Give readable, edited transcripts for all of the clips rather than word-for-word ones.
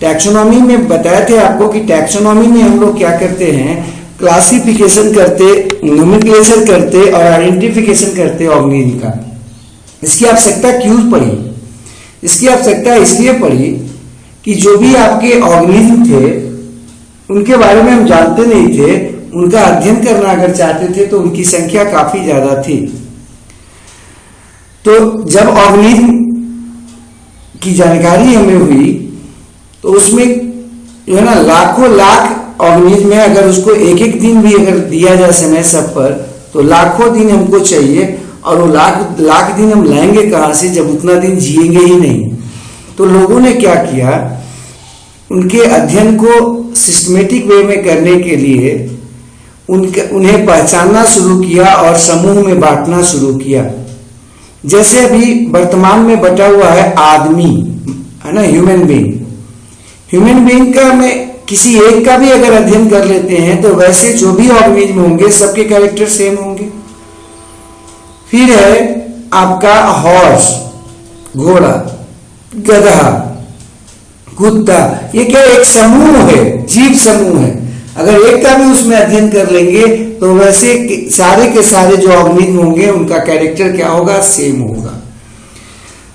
Taxonomy में बताए थे आपको कि टैक्सोनॉमी में हम लोग क्या करते हैं, क्लासिफिकेशन करते, नोमेनक्लेचर करते और आइडेंटिफिकेशन करते ऑर्गेनिज्म का। इसकी आवश्यकता क्यों पड़ी? इसकी आवश्यकता इसलिए पड़ी कि जो भी आपके ऑर्गेनिज्म थे उनके बारे में हम जानते नहीं थे, उनका अध्ययन करना अगर चाहते थे तो उनकी संख्या काफी ज्यादा थी। तो जब ऑर्गेनिज्म की जानकारी हमें हुई तो उसमें जो है ना लाखों लाख ऑर्गेनिज्म है, अगर उसको एक एक दिन भी अगर दिया जाए समय सब पर तो लाखों दिन हमको चाहिए, और वो लाख दिन हम लाएंगे कहाँ से जब उतना दिन जिएंगे ही नहीं। तो लोगों ने क्या किया, उनके अध्ययन को सिस्टमेटिक वे में करने के लिए उन्हें पहचानना शुरू किया और समूह में बांटना शुरू किया। जैसे अभी वर्तमान में बटा हुआ है आदमी, है ना, ह्यूमन बीइंग। ह्यूमन बीइंग का में किसी एक का भी अगर अध्ययन कर लेते हैं तो वैसे जो भी ऑर्गेनिज्म होंगे सबके कैरेक्टर सेम होंगे। फिर है आपका हॉर्स, घोड़ा, गधा, कुत्ता, ये क्या एक समूह है, जीव समूह है। अगर एक का भी उसमें अध्ययन कर लेंगे तो वैसे सारे के सारे जो ऑर्गेनिज्म होंगे उनका कैरेक्टर क्या होगा, सेम होगा।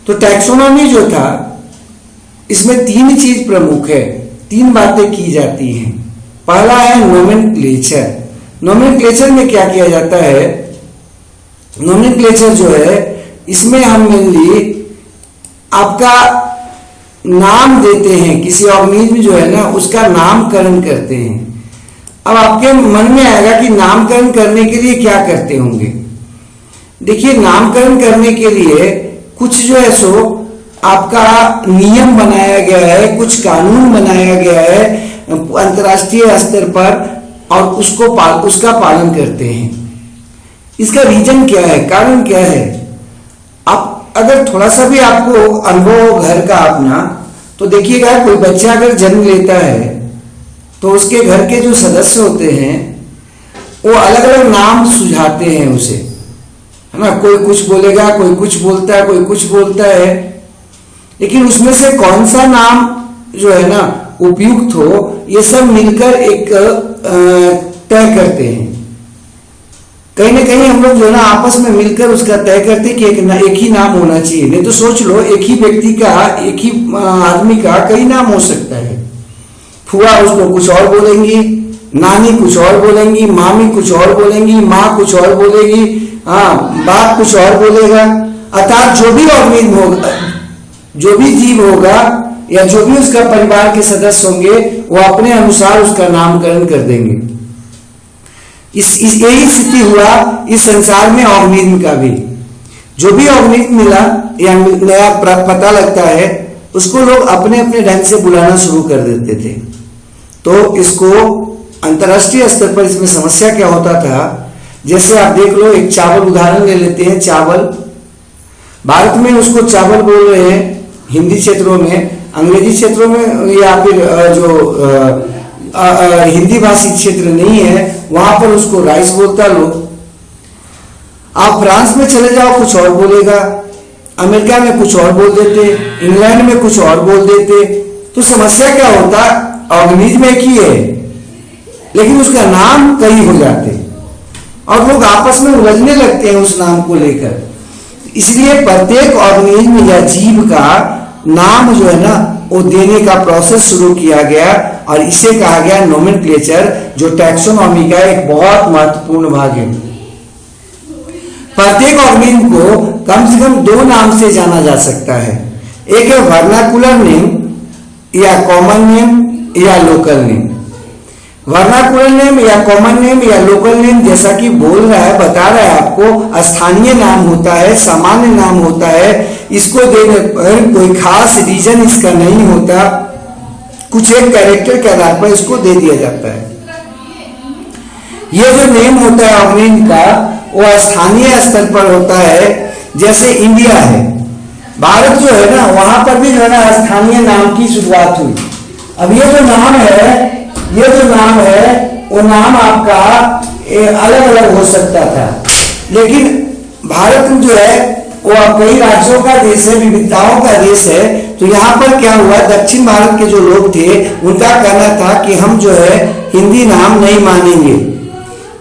तो टैक्सोनॉमी जो था इसमें तीन चीज प्रमुख है, तीन बातें की जाती हैं। पहला है नोमेनक्लेचर। नोमेनक्लेचर में क्या किया जाता है, नोमेनक्लेचर जो है इसमें हम मेनली आपका नाम देते हैं, किसी ऑर्गेनिज्म जो है ना उसका नामकरण करते हैं। अब आपके मन में आएगा कि नामकरण करने के लिए क्या करते होंगे। देखिए, नामकरण करने के लिए कुछ जो है सो आपका नियम बनाया गया है, कुछ कानून बनाया गया है अंतर्राष्ट्रीय स्तर पर, और उसका पालन करते हैं। इसका रीजन क्या है, कारण क्या है? आप अगर थोड़ा सा भी आपको अनुभव हो घर का अपना, तो देखिएगा कोई बच्चा अगर जन्म लेता है तो उसके घर के जो सदस्य होते हैं वो अलग अलग नाम सुझाते हैं उसे, है ना। कोई कुछ बोलेगा, कोई कुछ बोलता है, कोई कुछ बोलता है, लेकिन उसमें से कौन सा नाम जो है ना उपयुक्त हो, ये सब मिलकर एक तय करते हैं। कहीं ना कहीं हम लोग जो है ना आपस में मिलकर उसका तय करते कि एक ही नाम होना चाहिए। नहीं तो सोच लो, एक ही व्यक्ति का, एक ही आदमी का कई नाम हो सकता है। फुआ उसको कुछ और बोलेंगी, नानी कुछ और बोलेंगी, मामी कुछ और बोलेंगी, माँ कुछ और बोलेगी, हाँ, बाप कुछ और बोलेगा। अर्थात जो भी ऑर्गेनिज्म होगा, जो भी जीव होगा या जो भी उसका परिवार के सदस्य होंगे वो अपने अनुसार उसका नामकरण कर देंगे। यही स्थिति हुआ इस संसार में ऑर्गेनिज्म का भी। जो भी ऑर्गेनिज्म मिला या नया पता लगता है उसको लोग अपने अपने ढंग से बुलाना शुरू कर देते थे। तो इसको अंतर्राष्ट्रीय स्तर पर इसमें समस्या क्या होता था, जैसे आप देख लो, एक चावल उदाहरण ले लेते हैं। चावल, भारत में उसको चावल बोल रहे हैं हिंदी क्षेत्रों में, अंग्रेजी क्षेत्रों में या फिर जो हिंदी भाषी क्षेत्र नहीं है वहां पर उसको राइस बोलता लोग। आप फ्रांस में चले जाओ कुछ और बोलेगा, अमेरिका में कुछ और बोल देते, इंग्लैंड में कुछ और बोल देते। तो समस्या क्या होता, ऑर्गेनिज्म एक ही है लेकिन उसका नाम कई हो जाते और लोग आपस में उलझने लगते हैं उस नाम को लेकर। इसलिए प्रत्येक ऑर्गेनिज्म या जीव का नाम जो है ना वो देने का प्रोसेस शुरू किया गया और इसे कहा गया नोमेनक्लेचर, जो टैक्सोनॉमी का एक बहुत महत्वपूर्ण भाग है। प्रत्येक ऑर्गेनिज्म को कम से कम दो नाम से जाना जा सकता है। एक है वर्नाकुलर नेम या कॉमन नेम या लोकल नेम। वर्नाकुलर नेम या कॉमन नेम या लोकल नेम जैसा कि बोल रहा है, बता रहा है आपको, स्थानीय नाम होता है, सामान्य नाम होता है। इसको देने पर कोई खास रीजन इसका नहीं होता, कुछ एक कैरेक्टर के आधार पर इसको दे दिया जाता है। यह जो नेम होता है ऑर्गेनिज्म का वो स्थानीय स्तर पर होता है। जैसे इंडिया है, भारत जो है ना वहां पर भी जो है ना स्थानीय नाम की शुरुआत हुई। अब ये जो नाम है, ये जो नाम है वो नाम आपका अलग अलग हो सकता था, लेकिन भारत जो है वो कई राज्यों का देश है, विविधताओं का देश है। तो यहाँ पर क्या हुआ, दक्षिण भारत के जो लोग थे उनका कहना था कि हम जो है हिंदी नाम नहीं मानेंगे।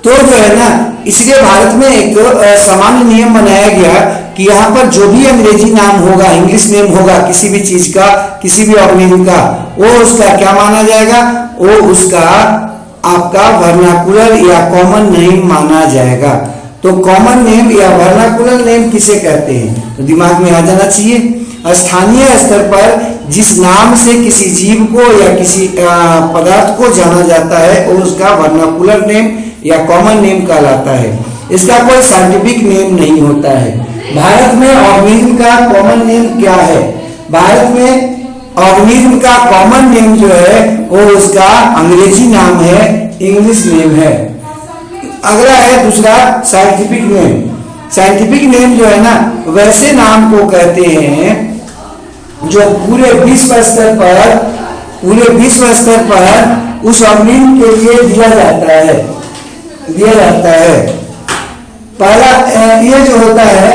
तो जो है ना, इसलिए भारत में एक सामान्य नियम बनाया गया कि यहाँ पर जो भी अंग्रेजी नाम होगा, इंग्लिश नेम होगा किसी भी चीज का, किसी भी ऑर्गेनिज्म का, वो उसका क्या माना जाएगा, वो उसका आपका वर्नाकुलर या कॉमन नेम माना जाएगा। तो कॉमन नेम या वर्नाकुलर नेम किसे कहते हैं, तो दिमाग में आ जाना चाहिए। स्थानीय स्तर पर जिस नाम से किसी जीव को या किसी पदार्थ को जाना जाता है वो उसका वर्नाकुलर नेम या कॉमन नेम कहलाता है। इसका कोई साइंटिफिक नेम नहीं होता है। भारत में ऑर्गेनिज्म का कॉमन नेम क्या है, भारत में ऑर्गेनिज्म का कॉमन नेम जो है वो उसका अंग्रेजी नाम है, इंग्लिश नेम है। अगला है दूसरा साइंटिफिक नेम। साइंटिफिक नेम जो है ना, वैसे नाम को कहते हैं जो पूरे विश्व स्तर पर उस ऑर्गेनिज्म के लिए दिया जाता है। पहला ये जो होता है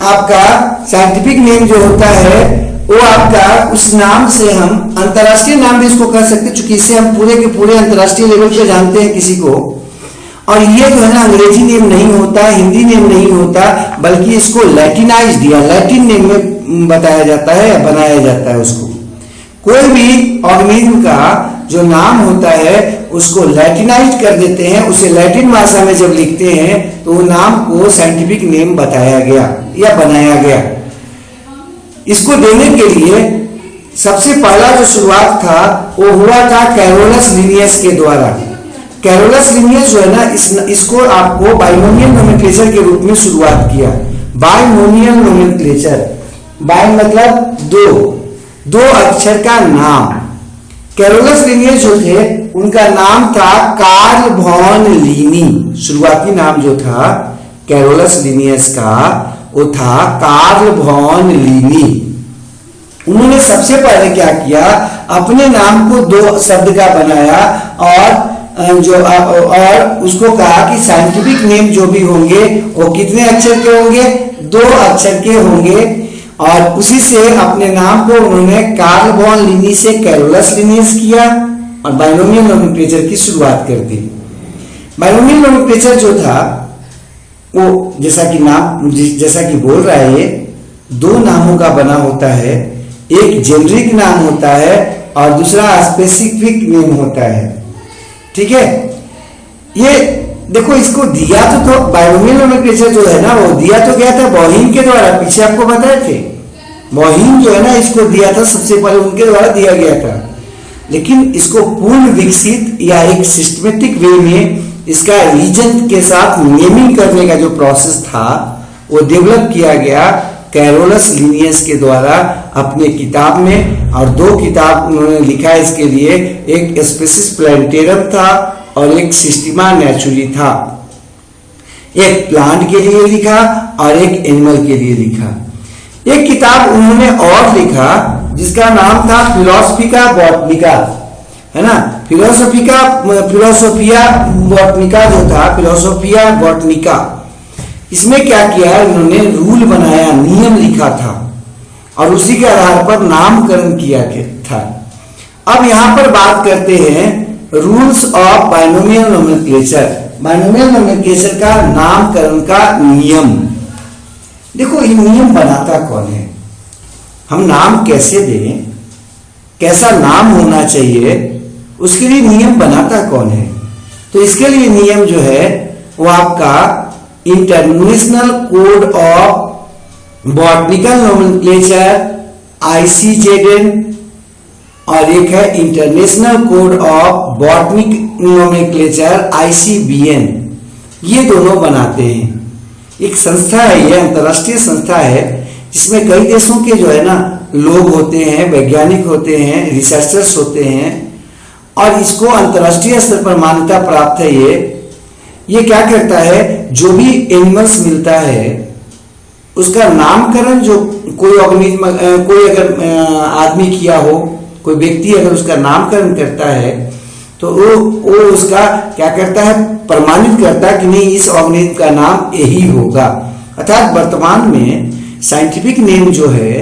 आपका साइंटिफिक नेम जो होता है वो आपका उस नाम से हम अंतर्राष्ट्रीय नाम भी इसको कह सकते हैं, चूंकि इससे हम पूरे के पूरे अंतर्राष्ट्रीय लेवल पे जानते हैं किसी को। और ये जो है ना अंग्रेजी नेम नहीं होता, हिंदी नेम नहीं होता, बल्कि इसको लैटिनाइज्ड या लैटिन नेम में बताया जाता है या बनाया जाता है उसको। कोई भी ऑर्गेनिज्म का जो नाम होता है उसको लैटिनाइज्ड कर देते हैं, उसे लैटिन भाषा में जब लिखते हैं तो वो नाम को साइंटिफिक नेम बताया गया या बनाया गया। इसको देने के लिए सबसे पहला जो शुरुआत था वो हुआ था कैरोलस लिनियस के द्वारा। कैरोलस लिनियस जो है ना, इसको आपको बाइनोमियल नोमेनक्लेचर के रूप में शुरुआत किया। बाइनोमियल नोमेनक्लेचर, बाइ मतलब दो अक्षर का नाम। कैरोलस लिनियस जो थे उनका नाम था कार्ल वॉन लीनी। शुरुआती नाम जो था कैरोलस लिनियस का वो था कार्ल वॉन लीनी। उन्होंने सबसे पहले क्या किया, अपने नाम को दो शब्द का बनाया और उसको कहा कि साइंटिफिक नेम जो भी होंगे वो कितने अक्षर के होंगे, 2 अक्षर के होंगे। और उसी से अपने नाम को उन्होंने कार्ल वॉन लीनी से कैरोलस लिनियस किया और बाइनोमियल नोमेनक्लेचर की शुरुआत कर दी। बाइनोमियल नोमेनक्लेचर जो था वो जैसा कि बोल रहा है ये 2 नामों का बना होता है। एक जेनरिक नाम होता है और दूसरा स्पेसिफिक नेम होता है। ठीक है, ये देखो इसको दिया तो बाइनोमियल नोमेनक्लेचर जो है ना वो दिया तो गया था बॉहिम के द्वारा। पीछे आपको बताए थे बॉहिम जो है ना इसको दिया था, सबसे पहले उनके द्वारा दिया गया था। लेकिन इसको पूर्ण विकसित या एक सिस्टमेटिक वे में इसका रीजन के साथ नेमिंग करने का जो प्रोसेस था वो डेवलप किया गया कैरोलस लिनियस के द्वारा अपने किताब में। और 2 किताब उन्होंने लिखा इसके लिए, एक स्पेसिस प्लांटेरम था और एक सिस्टीमा नेचुरली था। एक प्लांट के लिए लिखा और एक एनिमल के लिए लिखा। एक किताब उन्होंने और लिखा जिसका नाम था फिलोसफिका बॉटनिका, है ना। फिलोसोफिया बॉटनिका जो था, फिलोसोफिया बॉटनिका, इसमें क्या किया उन्होंने रूल बनाया, नियम लिखा था और उसी के आधार पर नामकरण किया था। अब यहां पर बात करते हैं rules of binomial nomenclature. Binomial nomenclature का नामकरण का नियम। देखो ये नियम बनाता कौन है, हम नाम कैसे दें, कैसा नाम होना चाहिए, उसके लिए नियम बनाता कौन है। तो इसके लिए नियम जो है वो आपका international code of botanical nomenclature ICZN और एक है international code of botanic nomenclature ICBN। ये दोनों बनाते हैं। एक संस्था है, ये अंतरराष्ट्रीय संस्था है जिसमें कई देशों के जो है ना लोग होते हैं, वैज्ञानिक होते हैं, रिसर्चर्स होते हैं और इसको अंतरराष्ट्रीय स्तर पर मान्यता प्राप्त है। ये क्या करता है, जो भी एनिमल्स मिलता है उसका नामकरण, जो कोई ऑर्गेनिज्म, कोई अगर आदमी किया हो, कोई व्यक्ति अगर उसका नामकरण करता है तो वो उसका क्या करता है, प्रमाणित करता है कि नहीं इस ऑर्गेनिज्म का नाम यही होगा। अर्थात वर्तमान में साइंटिफिक नेम जो है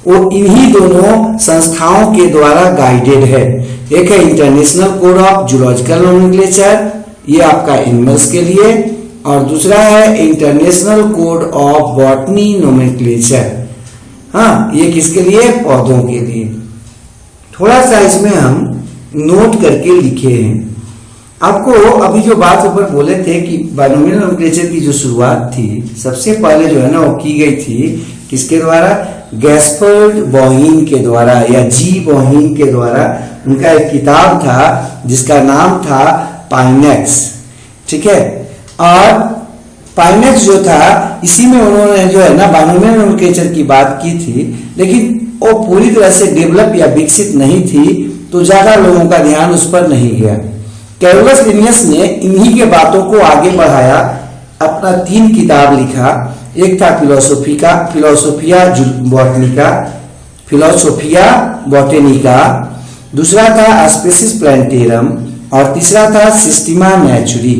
वो इन्हीं दोनों संस्थाओं के द्वारा गाइडेड है। एक है international code of zoological nomenclature, ये आपका एनिमल्स के लिए, और दूसरा है international code of botany nomenclature. हाँ, ये किसके लिए? पौधों के लिए। थोड़ा सा इसमें हम नोट करके लिखे हैं। आपको अभी जो बात ऊपर बोले थे कि बाइनोमियल नोमेनक्लेचर की जो शुरुआत थी सबसे पहले जो है ना वो की गई थी किसके द्वारा? गैस्पर्ड बॉहीन के द्वारा या जी बॉहीन के द्वारा। उनका एक किताब था जिसका नाम था पाइनेक्स, ठीक है। और पाइनेक्स जो था इसी में उन्होंने जो है ना बाइनोमियल नोमेनक्लेचर की बात की थी, लेकिन वो पूरी तरह से डेवलप या विकसित नहीं थी, तो ज्यादा लोगों का ध्यान उस पर नहीं गया। कैरोलस लिनियस ने इन्हीं के बातों को आगे बढ़ाया, अपना 3 किताब लिखा। एक था फिलोसोफिया बॉटेनिका, दूसरा था स्पेसिस प्लांटेरम और तीसरा था सिस्टीमा नेचुरी।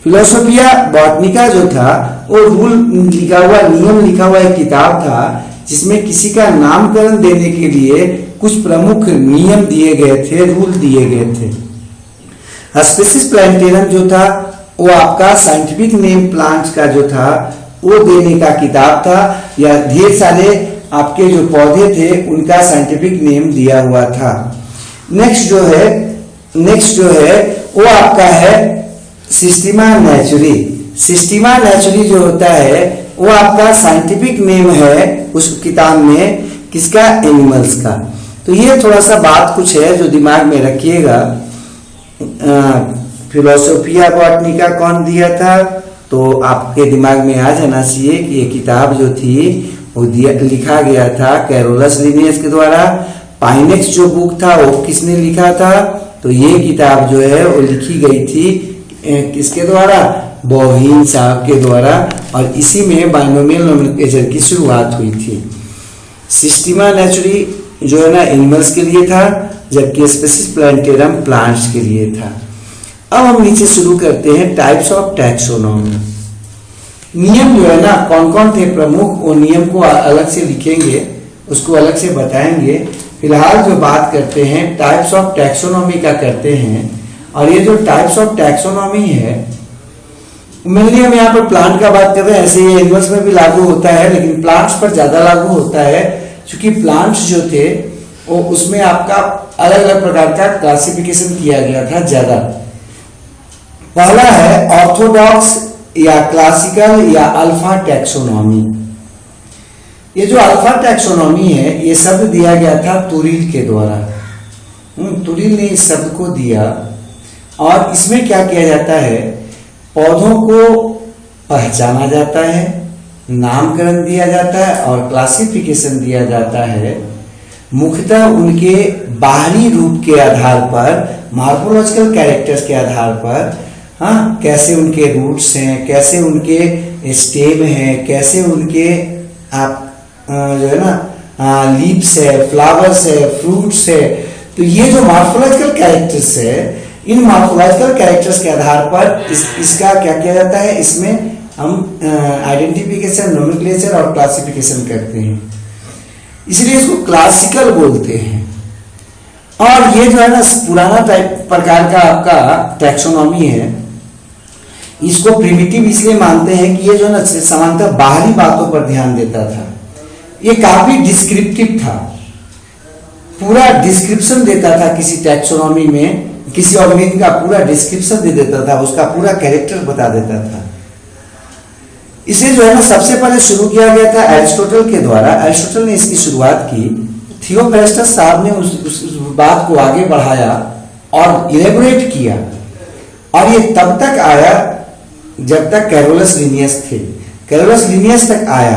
फिलोसोफिया बॉटनिका जो था वो नियम लिखा हुआ एक किताब था जिसमें किसी का नामकरण देने के लिए कुछ प्रमुख नियम दिए गए थे, रूल दिए गए थे। स्पेसिस प्लांटेरम जो था वो आपका साइंटिफिक नेम प्लांट्स का जो था वो देने का किताब था, या ढेर सारे आपके जो पौधे थे उनका साइंटिफिक नेम दिया हुआ था। नेक्स्ट जो है वो आपका है सिस्टीमा नेचुरी। सिस्टीमा नेचुरी जो होता है वो आपका साइंटिफिक नेम है उस किताब में किसका? एनिमल्स का। तो ये थोड़ा सा बात कुछ है जो दिमाग में रखिएगा। फिलोसोफिया बॉटनिका कौन दिया था? तो आपके दिमाग में आ जाना चाहिए कि ये किताब जो थी वो लिखा गया था कैरोलस लिनियस के द्वारा। पाइनेक्स जो बुक था वो किसने लिखा था? तो ये किताब जो है वो लिखी गई थी किसके द्वारा? बॉहीन साहब के द्वारा, और इसी में बाइनोमियल नोमेनक्लेचर की शुरुआत हुई थी। सिस्टीमा नेचुरी जो है ना एनिमल्स के लिए था, जबकि स्पेसिस प्लांटेरम प्लांट्स के लिए था। अब हम नीचे शुरू करते हैं टाइप्स ऑफ टैक्सोनॉमी। नियम जो है ना कौन कौन थे प्रमुख, वो नियम को अलग से लिखेंगे, उसको अलग से बताएंगे। फिलहाल जो बात करते हैं टाइप्स ऑफ टैक्सोनॉमी का करते हैं। और ये जो टाइप्स ऑफ टैक्सोनॉमी है मेनली हम यहाँ पर प्लांट का बात कर रहे हैं, ऐसे ये एनिमल्स में भी लागू होता है, लेकिन प्लांट्स पर ज्यादा लागू होता है क्योंकि प्लांट्स जो थे वो उसमें आपका अलग अलग प्रकार का क्लासिफिकेशन किया गया था ज्यादा। पहला है ऑर्थोडॉक्स या क्लासिकल या अल्फा टैक्सोनॉमी। ये जो अल्फा टैक्सोनॉमी है ये शब्द दिया गया था तुरील के द्वारा। तुरील ने इस शब्द को दिया, और इसमें क्या किया जाता है? पौधों को पहचाना जाता है, नामकरण दिया जाता है और क्लासिफिकेशन दिया जाता है मुख्यतः उनके बाहरी रूप के आधार पर, मॉर्फोलॉजिकल कैरेक्टर्स के आधार पर। हाँ, कैसे उनके रूट्स हैं, कैसे उनके स्टेम हैं, कैसे उनके आप जो है ना लीव्स है, फ्लावर्स है, फ्रूट्स है। तो ये जो मॉर्फोलॉजिकल कैरेक्टर्स है, इन मॉर्फोलॉजिकल कैरेक्टर्स के आधार पर इसका क्या किया जाता है? इसमें हम आइडेंटिफिकेशन, नोमेनक्लेचर और क्लासिफिकेशन करते हैं, इसलिए इसको क्लासिकल बोलते हैं। और ये जो है ना पुराना टाइप प्रकार का आपका टैक्सोनॉमी है, इसको प्रिमिटिव इसलिए मानते हैं कि ये जो ना सामान्यतः बाहरी बातों पर ध्यान देता था। ये काफी डिस्क्रिप्टिव था, पूरा डिस्क्रिप्शन देता था किसी टैक्सोनॉमी में, किसी ऑर्गेनिज्म का पूरा डिस्क्रिप्शन दे देता था, उसका पूरा कैरेक्टर बता देता था। इसे जो है ना सबसे पहले शुरू किया गया था एरिस्टोटल के द्वारा। एरिस्टोटल ने इसकी शुरुआत की। थियोफ्रास्टस साहब ने उस बात को आगे बढ़ाया और इलेबोरेट किया, और ये तब तक आया जब तक कैरोलस लिनियस थे। कैरोलस लिनियस तक आया,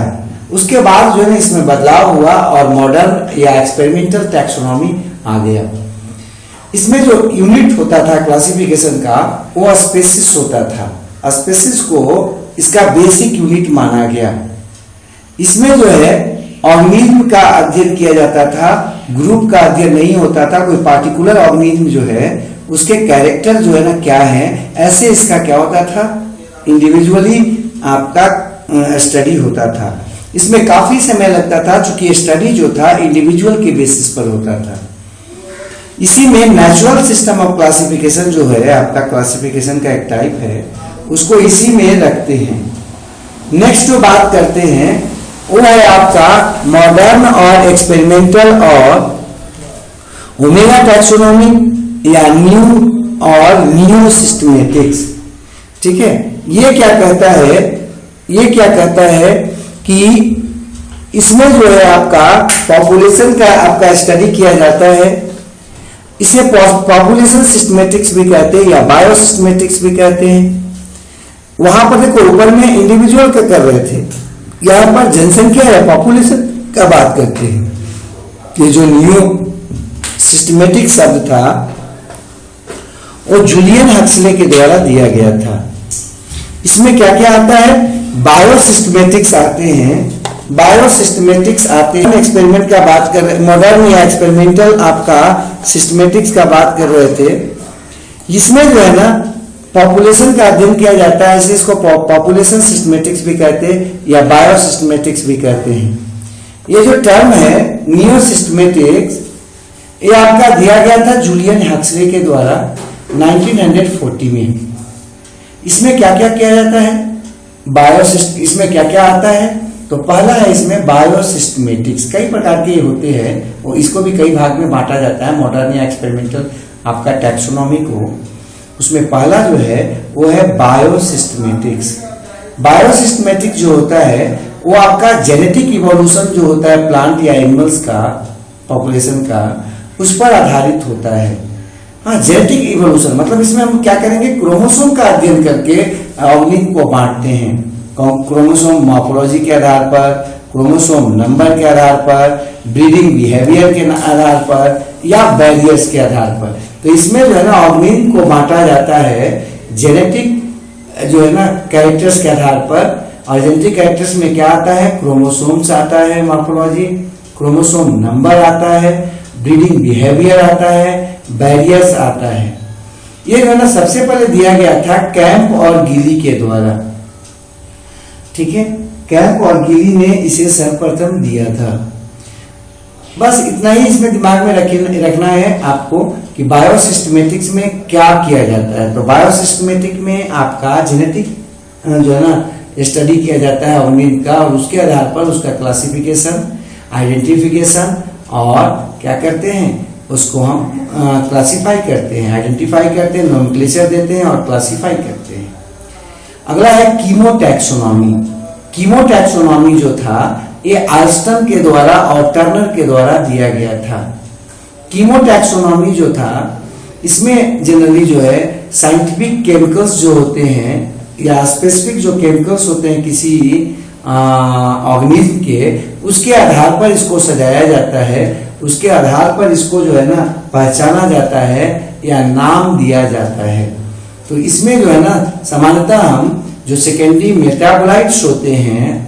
उसके बाद जो है ना इसमें बदलाव हुआ और मॉडर्न या एक्सपेरिमेंटल टैक्सोनॉमी आ गया। इसमें जो यूनिट होता था क्लासिफिकेशन का वो स्पेसिस होता था। स्पेसिस को इसका बेसिक यूनिट माना गया। इसमें जो है ऑर्गेनिज्म का अध्ययन किया जाता था, ग्रुप का अध्ययन नहीं होता था। कोई पार्टिकुलर ऑर्गेनिज्म जो है उसके कैरेक्टर जो है ना क्या है, ऐसे इसका क्या होता था, इंडिविजुअली आपका स्टडी होता था। इसमें काफी समय लगता था, चूंकि स्टडी जो था इंडिविजुअल के बेसिस पर होता था। इसी में नेचुरल सिस्टम ऑफ क्लासिफिकेशन जो है आपका क्लासिफिकेशन का एक टाइप है, उसको इसी में रखते हैं। नेक्स्ट जो बात करते हैं वो है आपका मॉडर्न और एक्सपेरिमेंटल और ओमेगा टैक्सोनॉमी या न्यू और न्यू सिस्टमेटिक्स। ठीक है, ये क्या कहता है, ये क्या कहता है कि इसमें जो है आपका पॉपुलेशन का आपका स्टडी किया जाता है। इसे पॉपुलेशन सिस्टमेटिक्स भी कहते हैं या बायो सिस्टमेटिक्स भी कहते हैं। वहां पर देखो ऊपर में इंडिविजुअल का कर रहे थे, यहां पर जनसंख्या या पॉपुलेशन का बात करते हैं। ये जो न्यू सिस्टमेटिक शब्द था वो जूलियन हक्सले के द्वारा दिया गया था। इसमें क्या क्या आता है, बायो सिस्टमेटिक्स आते हैं, बायो सिस्टमेटिक्स आते हैं। एक्सपेरिमेंट का बात कर रहे, मॉडर्न या एक्सपेरिमेंटल आपका सिस्टमेटिक्स का बात कर रहे थे। इसमें जो है ना पॉपुलेशन का अध्ययन किया जाता है, इसको पॉपुलेशन सिस्टमेटिक्स भी कहते हैं या बायो सिस्टमेटिक्स भी कहते हैं। ये जो टर्म है न्यू सिस्टमेटिक्स, ये आपका दिया गया था जूलियन हक्सले के द्वारा 1940 में। इसमें क्या क्या किया जाता है, इसमें क्या क्या आता है, तो पहला है इसमें बायो सिस्टमेटिक्स। कई प्रकार के होते हैं, वो इसको भी कई भाग में बांटा जाता है मॉडर्न या एक्सपेरिमेंटल आपका टैक्सोनॉमी को। उसमें पहला जो है वो है बायो सिस्टमेटिक्स। बायो सिस्टमेटिक्स जो होता है वो आपका जेनेटिक इवोल्यूशन जो होता है प्लांट या एनिमल्स का पॉपुलेशन का, उस पर आधारित होता है। हाँ, जेनेटिक इवोल्यूशन मतलब इसमें हम क्या करेंगे, क्रोमोसोम का अध्ययन करके ऑर्गेनिज्म को बांटते हैं। क्रोमोसोम मॉर्फोलॉजी के आधार पर, क्रोमोसोम नंबर के आधार पर, ब्रीडिंग बिहेवियर के आधार पर या बैरियर्स के आधार पर। तो इसमें जो है ना ऑर्गेनिज्म को बांटा जाता है जेनेटिक जो है ना कैरेक्टर्स के आधार पर। और जेनेटिक कैरेक्टर्स में क्या आता है, क्रोमोसोम्स आता है, मॉर्फोलॉजी, क्रोमोसोम नंबर आता है, ब्रीडिंग बिहेवियर आता है, बैरियर्स आता है। ये जो है ना सबसे पहले दिया गया था कैंप और गिली के द्वारा। ठीक है, कैंप और गिली ने इसे सर्वप्रथम दिया था। बस इतना ही इसमें दिमाग में रखना है आपको कि बायो सिस्टमेटिक्स में क्या किया जाता है। तो बायो सिस्टमेटिक में आपका जेनेटिक जो है ना स्टडी किया जाता है ऑर्गेनिज्म का, और उसके आधार पर उसका क्लासिफिकेशन, आइडेंटिफिकेशन और क्या करते हैं उसको हम क्लासिफाई करते हैं, आइडेंटिफाई करते हैं, नोमेनक्लेचर देते हैं और क्लासिफाई करते हैं। अगला है कीमोटैक्सोनॉमी। कीमोटैक्सोनॉमी जो था ये आल्स्टन के द्वारा और टर्नर के द्वारा दिया गया था। कीमोटैक्सोनॉमी जो था इसमें जनरली जो है साइंटिफिक केमिकल्स जो होते हैं या स्पेसिफिक जो केमिकल्स होते हैं किसी ऑर्गेनिज्म के, उसके आधार पर इसको सजाया जाता है, उसके आधार पर इसको जो है ना पहचाना जाता है या नाम दिया जाता है। तो इसमें जो है ना सामान्यतः हम जो सेकेंडरी मेटाबोलाइट्स होते हैं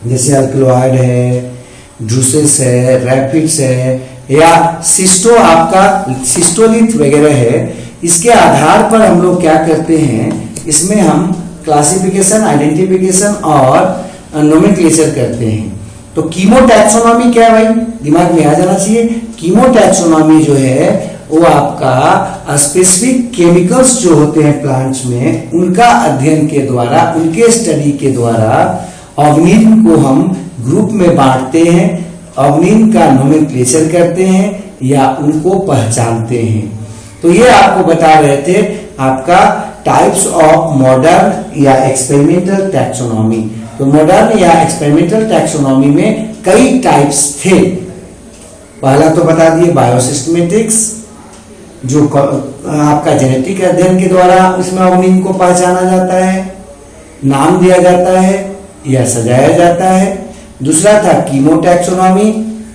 जैसे अल्कलॉइड है, ड्रूसेस है, रैपिड्स है या सिस्टो आपका सिस्टोलिथ वगैरह है, इसके आधार पर हम लोग क्या करते हैं, इसमें हम क्लासिफिकेशन, आइडेंटिफिकेशन और नोमेनक्लेचर करते हैं। तो कीमोटैक्सोनॉमी क्या है भाई, दिमाग में आ जाना चाहिए। कीमोटैक्सोनॉमी जो है वो आपका स्पेसिफिक केमिकल्स जो होते हैं प्लांट्स में, उनका अध्ययन के द्वारा, उनके स्टडी के द्वारा ऑर्गेनिज्म को हम ग्रुप में बांटते हैं, ऑर्गेनिज्म का नोमेनक्लेचर करते हैं या उनको पहचानते हैं। तो ये आपको बता रहे थे आपका टाइप्स ऑफ मॉडर्न या एक्सपेरिमेंटल टैक्सोनॉमी। तो मॉडर्न या एक्सपेरिमेंटल टैक्सोनॉमी में कई टाइप्स थे। पहला तो बता दिए बायोसिस्टमेटिक्स, जो आपका जेनेटिक अध्ययन के द्वारा इसमें ऑर्गेनिज्म को पहचाना जाता है, नाम दिया जाता है या सजाया जाता है। दूसरा था कीमोटैक्सोनॉमी,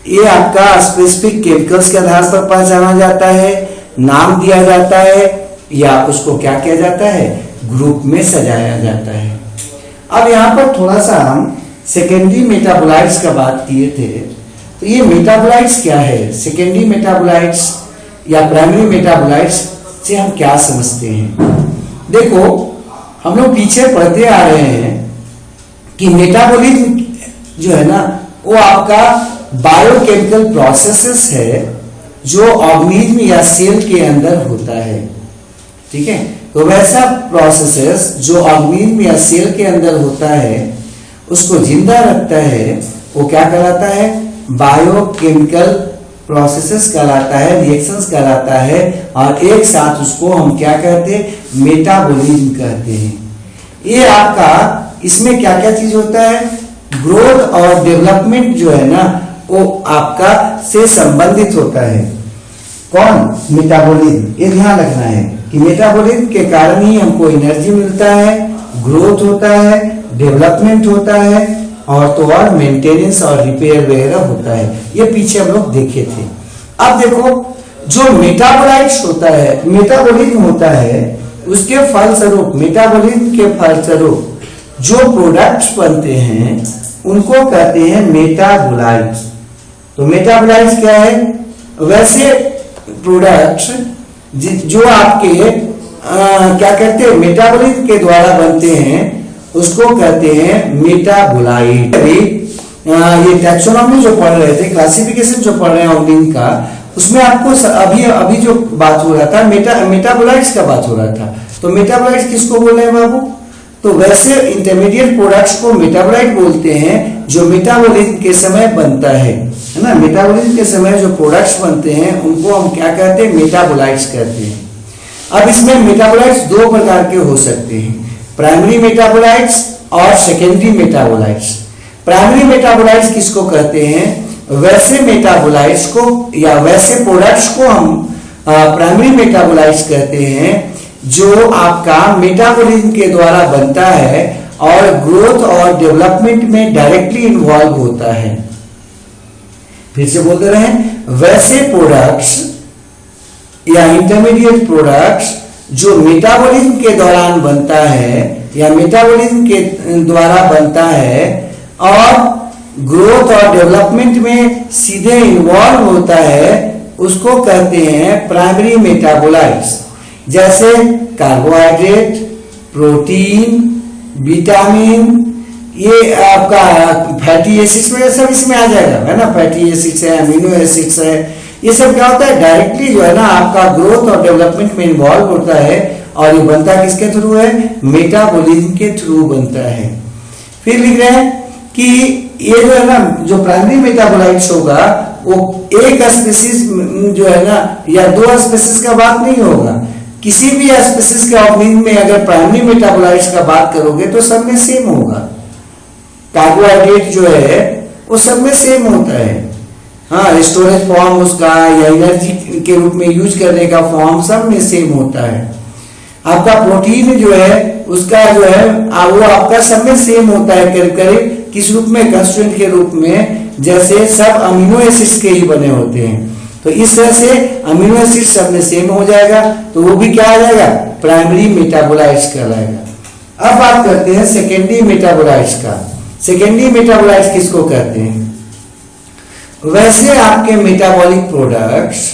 ये आपका स्पेसिफिक केमिकल्स के आधार पर पहचाना जाता है, नाम दिया जाता है या उसको क्या किया जाता है, ग्रुप में सजाया जाता है। अब यहाँ पर थोड़ा सा हम सेकेंडरी मेटाबोलाइट्स का बात किए थे। तो ये मेटाबोलाइट्स क्या है, सेकेंडरी मेटाबोलाइट्स या प्राइमरी मेटाबोलाइट्स से हम क्या समझते हैं। देखो हम लोग पीछे पढ़ते आ रहे हैं कि मेटाबॉलिज्म जो है ना वो आपका बायोकेमिकल प्रोसेसेस है जो ऑर्गेनिज्म या सेल के अंदर होता है। ठीक है, तो वैसा प्रोसेसेस जो ऑर्गेनिज्म या सेल के अंदर होता है उसको जिंदा रखता है, वो क्या कहलाता है? बायोकेमिकल प्रोसेसेस कहलाता है, रिएक्शंस कहलाता है, और एक साथ उसको हम क्या कहते हैं? मेटाबॉलिज्म कहते हैं। ये आपका इसमें क्या क्या चीज होता है? ग्रोथ और डेवलपमेंट जो है ना वो आपका से संबंधित होता है। कौन? मेटाबॉलिज्म। ये ध्यान रखना है कि मेटाबॉलिज्म के कारण ही हमको एनर्जी मिलता है, ग्रोथ होता है, डेवलपमेंट होता है, और तो और मेंटेनेंस और रिपेयर वगैरह होता है। ये पीछे हम लोग देखे थे। अब देखो जो मेटाबोलाइट्स होता है, मेटाबॉलिज्म होता है, उसके फलस्वरूप, मेटाबॉलिज्म के फलस्वरूप जो प्रोडक्ट्स बनते हैं उनको कहते हैं मेटाबोलाइट्स। तो मेटाबोलाइट्स क्या है? वैसे प्रोडक्ट्स जो आपके क्या कहते हैं? मेटाबॉलिज्म के द्वारा बनते हैं उसको कहते हैं मेटाबोलाइट। ये टैक्सोनॉमी जो पढ़ रहे थे, क्लासिफिकेशन जो पढ़ रहे हैं ऑर्गेनिज्म का, उसमें आपको अभी जो बात हो रहा था मेटाबोलाइट्स का बात हो रहा था। तो मेटाबोलाइट्स किसको बोल रहे हैं बाबू? तो वैसे इंटरमीडिएट प्रोडक्ट्स को मेटाबोलाइट बोलते हैं जो मेटाबॉलिज्म के समय बनता है ना। मेटाबॉलिज्म के समय जो प्रोडक्ट्स बनते हैं उनको हम क्या कहते हैं? मेटाबोलाइट्स कहते हैं। अब इसमें मेटाबोलाइट्स दो प्रकार के हो सकते हैं, प्राइमरी मेटाबोलाइट्स और सेकेंडरी मेटाबोलाइट्स। प्राइमरी मेटाबोलाइट्स किसको कहते हैं? वैसे मेटाबोलाइट्स को या वैसे प्रोडक्ट्स को हम प्राइमरी मेटाबोलाइट्स कहते हैं जो आपका मेटाबॉलिज्म के द्वारा बनता है और ग्रोथ और डेवलपमेंट में डायरेक्टली इन्वॉल्व होता है। फिर से बोलते रहे, वैसे प्रोडक्ट्स या इंटरमीडिएट प्रोडक्ट्स जो मेटाबॉलिज्म के दौरान बनता है या मेटाबॉलिज्म के द्वारा बनता है और ग्रोथ और डेवलपमेंट में सीधे इन्वॉल्व होता है, उसको कहते हैं प्राइमरी मेटाबोलाइट्स। जैसे कार्बोहाइड्रेट, प्रोटीन, विटामिन, ये आपका फैटी एसिड्स में सब इसमें आ जाएगा, है ना। फैटी एसिड्स है, अमीनो एसिड्स है, ये सब क्या होता है? डायरेक्टली जो है ना आपका ग्रोथ और डेवलपमेंट में इन्वॉल्व होता है, और ये बनता किसके थ्रू है? मेटाबॉलिज्म के थ्रू बनता है। फिर लिख रहे हैं कि ये जो है ना जो प्राइमरी मेटाबोलाइट्स होगा वो एक स्पीसीज जो है ना या दो स्पीसीज का बात नहीं होगा। किसी भी स्पीसीज के ऑर्गेनिज्म में अगर प्राइमरी मेटाबोलाइट्स का बात करोगे तो सब में सेम होगा। कार्बोहाइड्रेट जो है वो सब में सेम होता है, हाँ, स्टोरेज फॉर्म उसका या एनर्जी के रूप में यूज करने का फॉर्म सब में सेम होता है। आपका प्रोटीन जो है उसका जो है वो आपका सब में सेम होता है, करीब करीब किस रूप में? कंस्टिट्यूएंट के रूप में, जैसे सब अमीनो एसिड्स के ही बने होते हैं। तो इस तरह से अमीनो एसिड सब में सेम हो जाएगा, तो वो भी क्या आ जाएगा? प्राइमरी मेटाबोलाइट्स कहलाएगा। अब बात करते हैं सेकेंडरी मेटाबोलाइट्स का। सेकेंडरी मेटाबोलाइट्स किसको कहते हैं? वैसे आपके मेटाबॉलिक प्रोडक्ट्स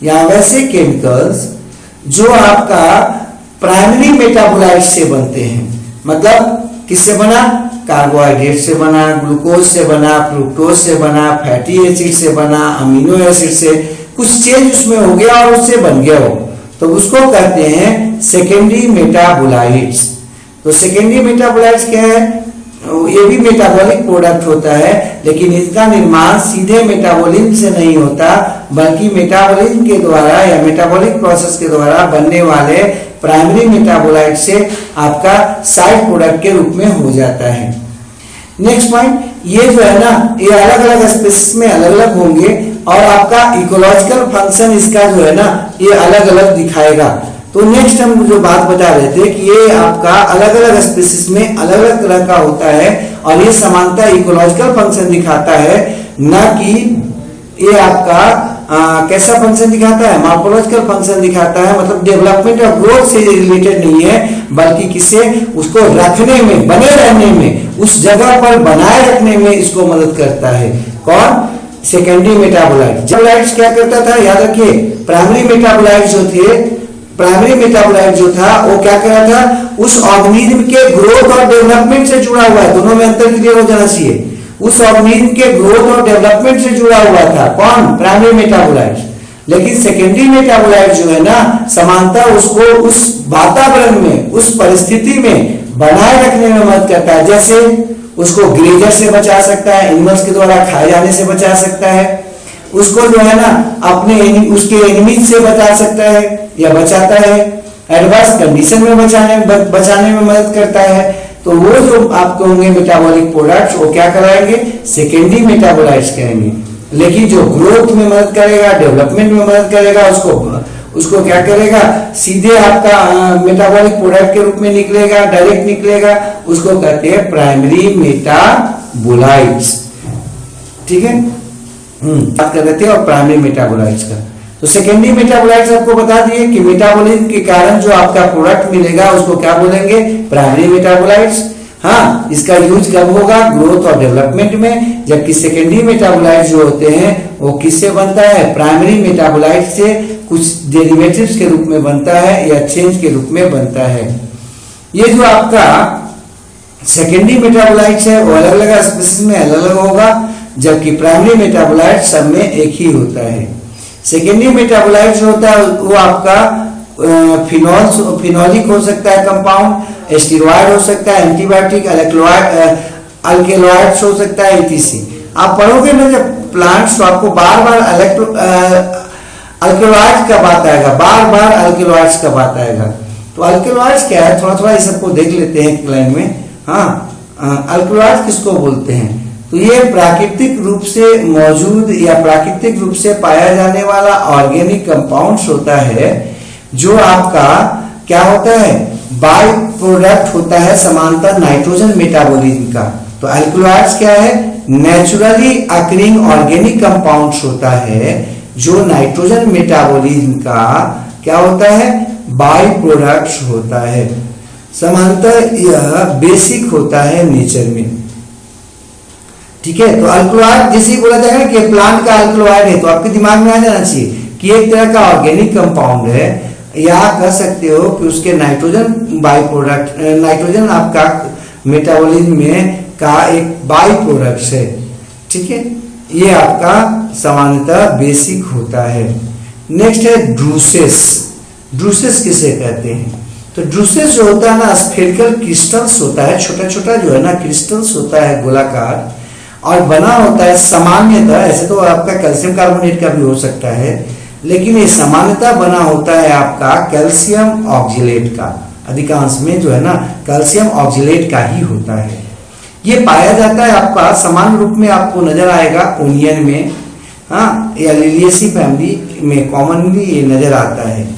या वैसे केमिकल्स जो आपका प्राइमरी मेटाबोलाइट से बनते हैं। मतलब किससे बना? कार्बोहाइड्रेट से बना, ग्लूकोज से बना, फ्रुक्टोज से बना, फैटी एसिड से बना, अमीनो एसिड से कुछ चेंज उसमें हो गया और उससे बन गया हो, तो उसको कहते हैं सेकेंडरी मेटाबोलाइट्स। तो सेकेंडरी मेटाबोलाइट्स क्या है? ये भी मेटाबॉलिक प्रोडक्ट होता है, लेकिन इसका निर्माण सीधे मेटाबॉलिज्म से नहीं होता, बल्कि मेटाबॉलिज्म के द्वारा या मेटाबॉलिक प्रोसेस के द्वारा बनने वाले प्राइमरी मेटाबोलाइट से आपका साइड प्रोडक्ट के रूप में हो जाता है। नेक्स्ट पॉइंट, ये जो है ना ये अलग अलग स्पीसीज में अलग अलग होंगे और आपका इकोलॉजिकल फंक्शन इसका जो है ना ये अलग अलग दिखाएगा। तो नेक्स्ट हम जो बात बता रहे थे कि ये आपका अलग अलग स्पीसीज में अलग अलग तरह का होता है और ये समानता इकोलॉजिकल फंक्शन दिखाता है, न कि ये आपका कैसा फंक्शन दिखाता है? मॉर्फोलॉजिकल फंक्शन दिखाता है। मतलब डेवलपमेंट और ग्रोथ से रिलेटेड नहीं है, बल्कि किसे उसको रखने में, बने रहने में, उस जगह पर बनाए रखने में इसको मदद करता है। कौन? Secondary metabolite. मेटाबोलाइट्स क्या करता था? याद रखिए, प्राइमरी मेटाबोलाइट जो थे, प्राइमरी मेटाबोलाइट जो था वो क्या कर रहा था? उस ऑर्गेनिज्म के ग्रोथ और डेवलपमेंट से जुड़ा हुआ है। दोनों में अंतर क्लियर हो जाना चाहिए। उस ऑर्गेनिज्म के ग्रोथ और डेवलपमेंट से जुड़ा हुआ था। कौन? Primary metabolites. लेकिन सेकेंडरी मेटाबोलाइट जो है ना, समानतः उसको उस वातावरण में, उस परिस्थिति में बनाए रखने में मदद करता है। जैसे उसको ग्रेजर से बचा सकता है, एनिमल्स के द्वारा खाए जाने से बचा सकता है, उसको जो है ना अपने उसके एनिमीज से बचा सकता है या बचाता है, एडवर्स कंडीशन में बचाने में मदद करता है। तो वो जो आपको होंगे मेटाबॉलिक प्रोडक्ट्स, वो क्या कराएंगे? सेकेंडरी मेटाबोलाइट्स कहेंगे। लेकिन जो ग्रोथ में मदद करेगा, डेवलपमेंट में मदद करेगा, उसको क्या करेगा? सीधे आपका मेटाबॉलिक प्रोडक्ट के रूप में निकलेगा, डायरेक्ट निकलेगा, उसको कहते हैं प्राइमरी मेटाबोलाइट्स। ठीक है, बात कर रहे थे और प्राइमरी मेटाबोलाइट्स का। तो सेकेंडरी मेटाबोलाइट्स आपको बता दिए कि मेटाबॉलिज्म के कारण जो आपका प्रोडक्ट मिलेगा उसको क्या बोलेंगे? Primary metabolites. हाँ, इसका यूज कब होगा? ग्रोथ और डेवलपमेंट में। जबकि सेकेंडरी मेटाबोलाइट जो होते हैं वो किससे बनता है? प्राइमरी मेटाबोलाइट से कुछ डेरिवेटिव्स के रूप में बनता है या चेंज के रूप में बनता है। ये जो आपका सेकेंडरी मेटाबोलाइट्स है वो अलग अलग स्पीशीज में अलग अलग होगा, जबकि प्राइमरी मेटाबोलाइट सब में एक ही होता है। सेकेंडरी मेटाबोलाइट जो होता है वो आपका फिनोलिक हो सकता है कंपाउंड, स्टेरॉइड हो सकता है, एंटीबायोटिक, अल्केलॉइड्स हो सकता है, etc। आप पढ़ोगे ना जब प्लांट्स तो आपको बार बार अल्केलॉइड्स का बात आएगा, बार बार अल्केलॉइड्स का बात आएगा। तो अल्केलॉइड्स क्या है? थोड़ा थोड़ा इस सबको देख लेते हैं एक लाइन में। हाँ, अल्केलॉइड्स किसको बोलते हैं? तो ये प्राकृतिक रूप से मौजूद या प्राकृतिक रूप से पाया जाने वाला ऑर्गेनिक कंपाउंड्स होता है, जो आपका क्या होता है? बाय प्रोडक्ट होता है समांतर नाइट्रोजन मेटाबॉलिज्म का। तो अल्कलॉइड्स क्या है? नेचुरली अकरिंग ऑर्गेनिक कंपाउंड्स होता है जो नाइट्रोजन मेटाबॉलिज्म का क्या होता है? बाय प्रोडक्ट्स होता है। समांतर यह बेसिक होता है नेचर में। ठीक है, तो अल्कलॉइड जैसे ही बोला जाएगा कि प्लांट का अल्कलॉइड है तो आपके दिमाग में आ जाना चाहिए कि एक तरह का ऑर्गेनिक कंपाउंड है, या कह सकते हो कि उसके नाइट्रोजन बाई प्रोडक्ट, नाइट्रोजन आपका मेटाबॉलिज्म में का एक बाई प्रोडक्ट है। ठीक है, ये आपका सामान्यतः बेसिक होता है। नेक्स्ट है ड्रूसेस। ड्रूसेस किसे कहते हैं? तो ड्रूसेस जो होता है ना, स्फेरिकल क्रिस्टल्स होता है, छोटा छोटा जो है ना क्रिस्टल्स होता है गोलाकार, और बना होता है सामान्यतः, ऐसे तो आपका कैल्शियम कार्बोनेट का भी हो सकता है, लेकिन ये सामान्यतः बना होता है आपका कैल्शियम ऑक्जेलेट का। अधिकांश में जो है ना कैल्शियम ऑक्जेलेट का ही होता है। ये पाया जाता है आपका सामान्य रूप में आपको नजर आएगा ओनियन में, हाँ, या लिलिएसी फैमिली में कॉमनली ये नजर आता है।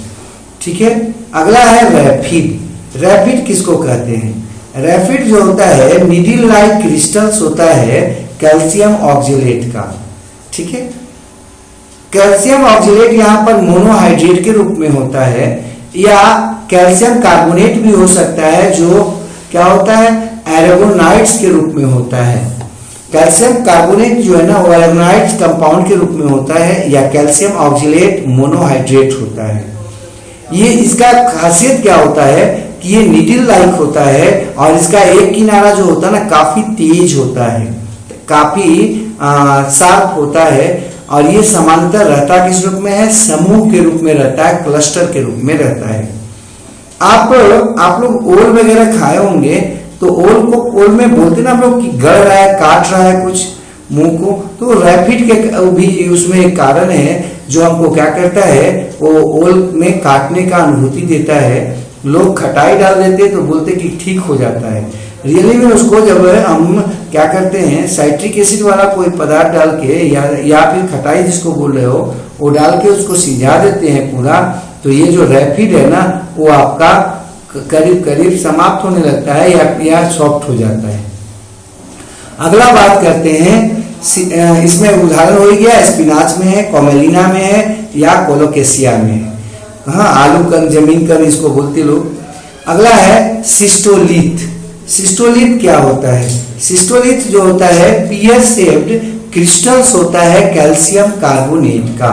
ठीक है, अगला है रैफिड। रैफिड किसको कहते हैं? रैफिड जो होता है नीडल लाइक क्रिस्टल्स होता है कैल्शियम ऑक्जेलेट का। ठीक है, कैल्शियम ऑक्जेलेट यहाँ पर मोनोहाइड्रेट के रूप में होता है, या कैल्शियम कार्बोनेट भी हो सकता है जो क्या होता है? एरागोनाइट्स के रूप में होता है। कैल्शियम कार्बोनेट जो है ना वो एरागोनाइट्स कंपाउंड के रूप में होता है, या कैल्शियम ऑक्जेलेट मोनोहाइड्रेट होता है। ये इसका खासियत क्या होता है कि ये नीडल लाइक होता है, और इसका एक किनारा जो होता है ना काफी तेज होता है, काफी शार्प होता है, और ये सामान्यतः रहता किस रूप में है? समूह के रूप में रहता है, क्लस्टर के रूप में रहता है। आप लोग ओल वगैरह खाए होंगे, तो ओल में बोलते ना हम लोग कि गड़ रहा है, काट रहा है कुछ मुंह को, तो रैफिड के भी उसमें एक कारण है जो हमको क्या करता है? वो ओल में काटने का अनुभूति देता है। लोग खटाई डाल देते तो बोलते कि ठीक हो जाता है, रियली में उसको जब हम क्या करते हैं साइट्रिक एसिड वाला कोई पदार्थ डाल के या फिर खटाई जिसको बोल रहे हो वो डाल के उसको सिझा देते हैं पूरा, तो ये जो रैफिड है ना वो आपका करीब करीब समाप्त होने लगता है या सॉफ्ट हो जाता है। अगला बात करते हैं, इसमें उदाहरण हो गया स्पिनाच में है, कॉमेलिना में है, या कोलोकेशिया में है। हाँ, आलू कण, जमीन कण इसको बोलते लोग। अगला है सिस्टोलिथ। सिस्टोलिथ क्या होता है? सिस्टोलिथ जो होता है पीयर शेप्ड क्रिस्टल्स होता है कैल्शियम कार्बोनेट का।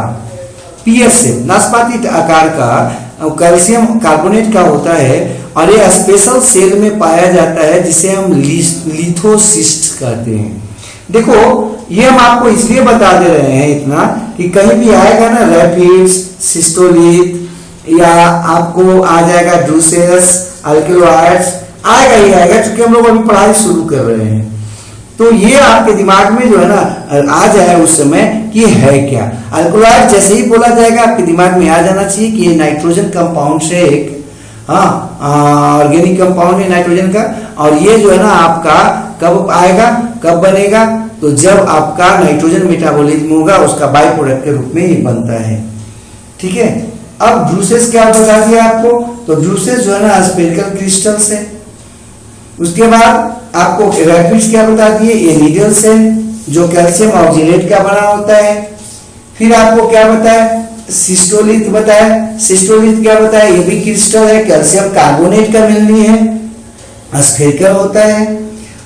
पीयर शेप नाशपाती आकार का कैल्शियम कार्बोनेट का होता है, और ये स्पेशल सेल में पाया जाता है जिसे हम लिथोसिस्ट कहते हैं। देखो ये हम आपको इसलिए बता दे रहे हैं इतना कि कहीं भी आएगा ना रैपिड्स, सिस्टोलिथ या आपको आ जाएगा ड्रूसेस, अल्कलॉइड्स, आएगा ही आएगा, क्योंकि हम लोग अभी पढ़ाई शुरू कर रहे हैं। तो ये आपके दिमाग में जो है ना आ जाए उस समय कि है क्या। अल्कलॉइड जैसे ही बोला जाएगा आपके दिमाग में आ जाना चाहिए कि ये नाइट्रोजन कंपाउंड से एक ऑर्गेनिक कंपाउंड है नाइट्रोजन का, और ये जो है ना आपका कब आएगा, कब बनेगा, तो जब आपका नाइट्रोजन मेटाबॉलिज्म होगा उसका बाय प्रोडक्ट के रूप में ये बनता है। ठीक है। अब ड्रूसेस क्या बता दिया आपको, तो ड्रूसेस जो है ना स्फेरिकल क्रिस्टल्स है। उसके बाद आपको रैपिड्स क्या बता दिए, ये नीडल्स है जो कैल्शियम ऑक्जेलेट का बना होता है। फिर आपको क्या बताया, सिस्टोलिथ बताया। सिस्टोलिथ क्या बताया, ये भी क्रिस्टल है, कैल्शियम कार्बोनेट का मिलनी है, स्फेरिकल होता है,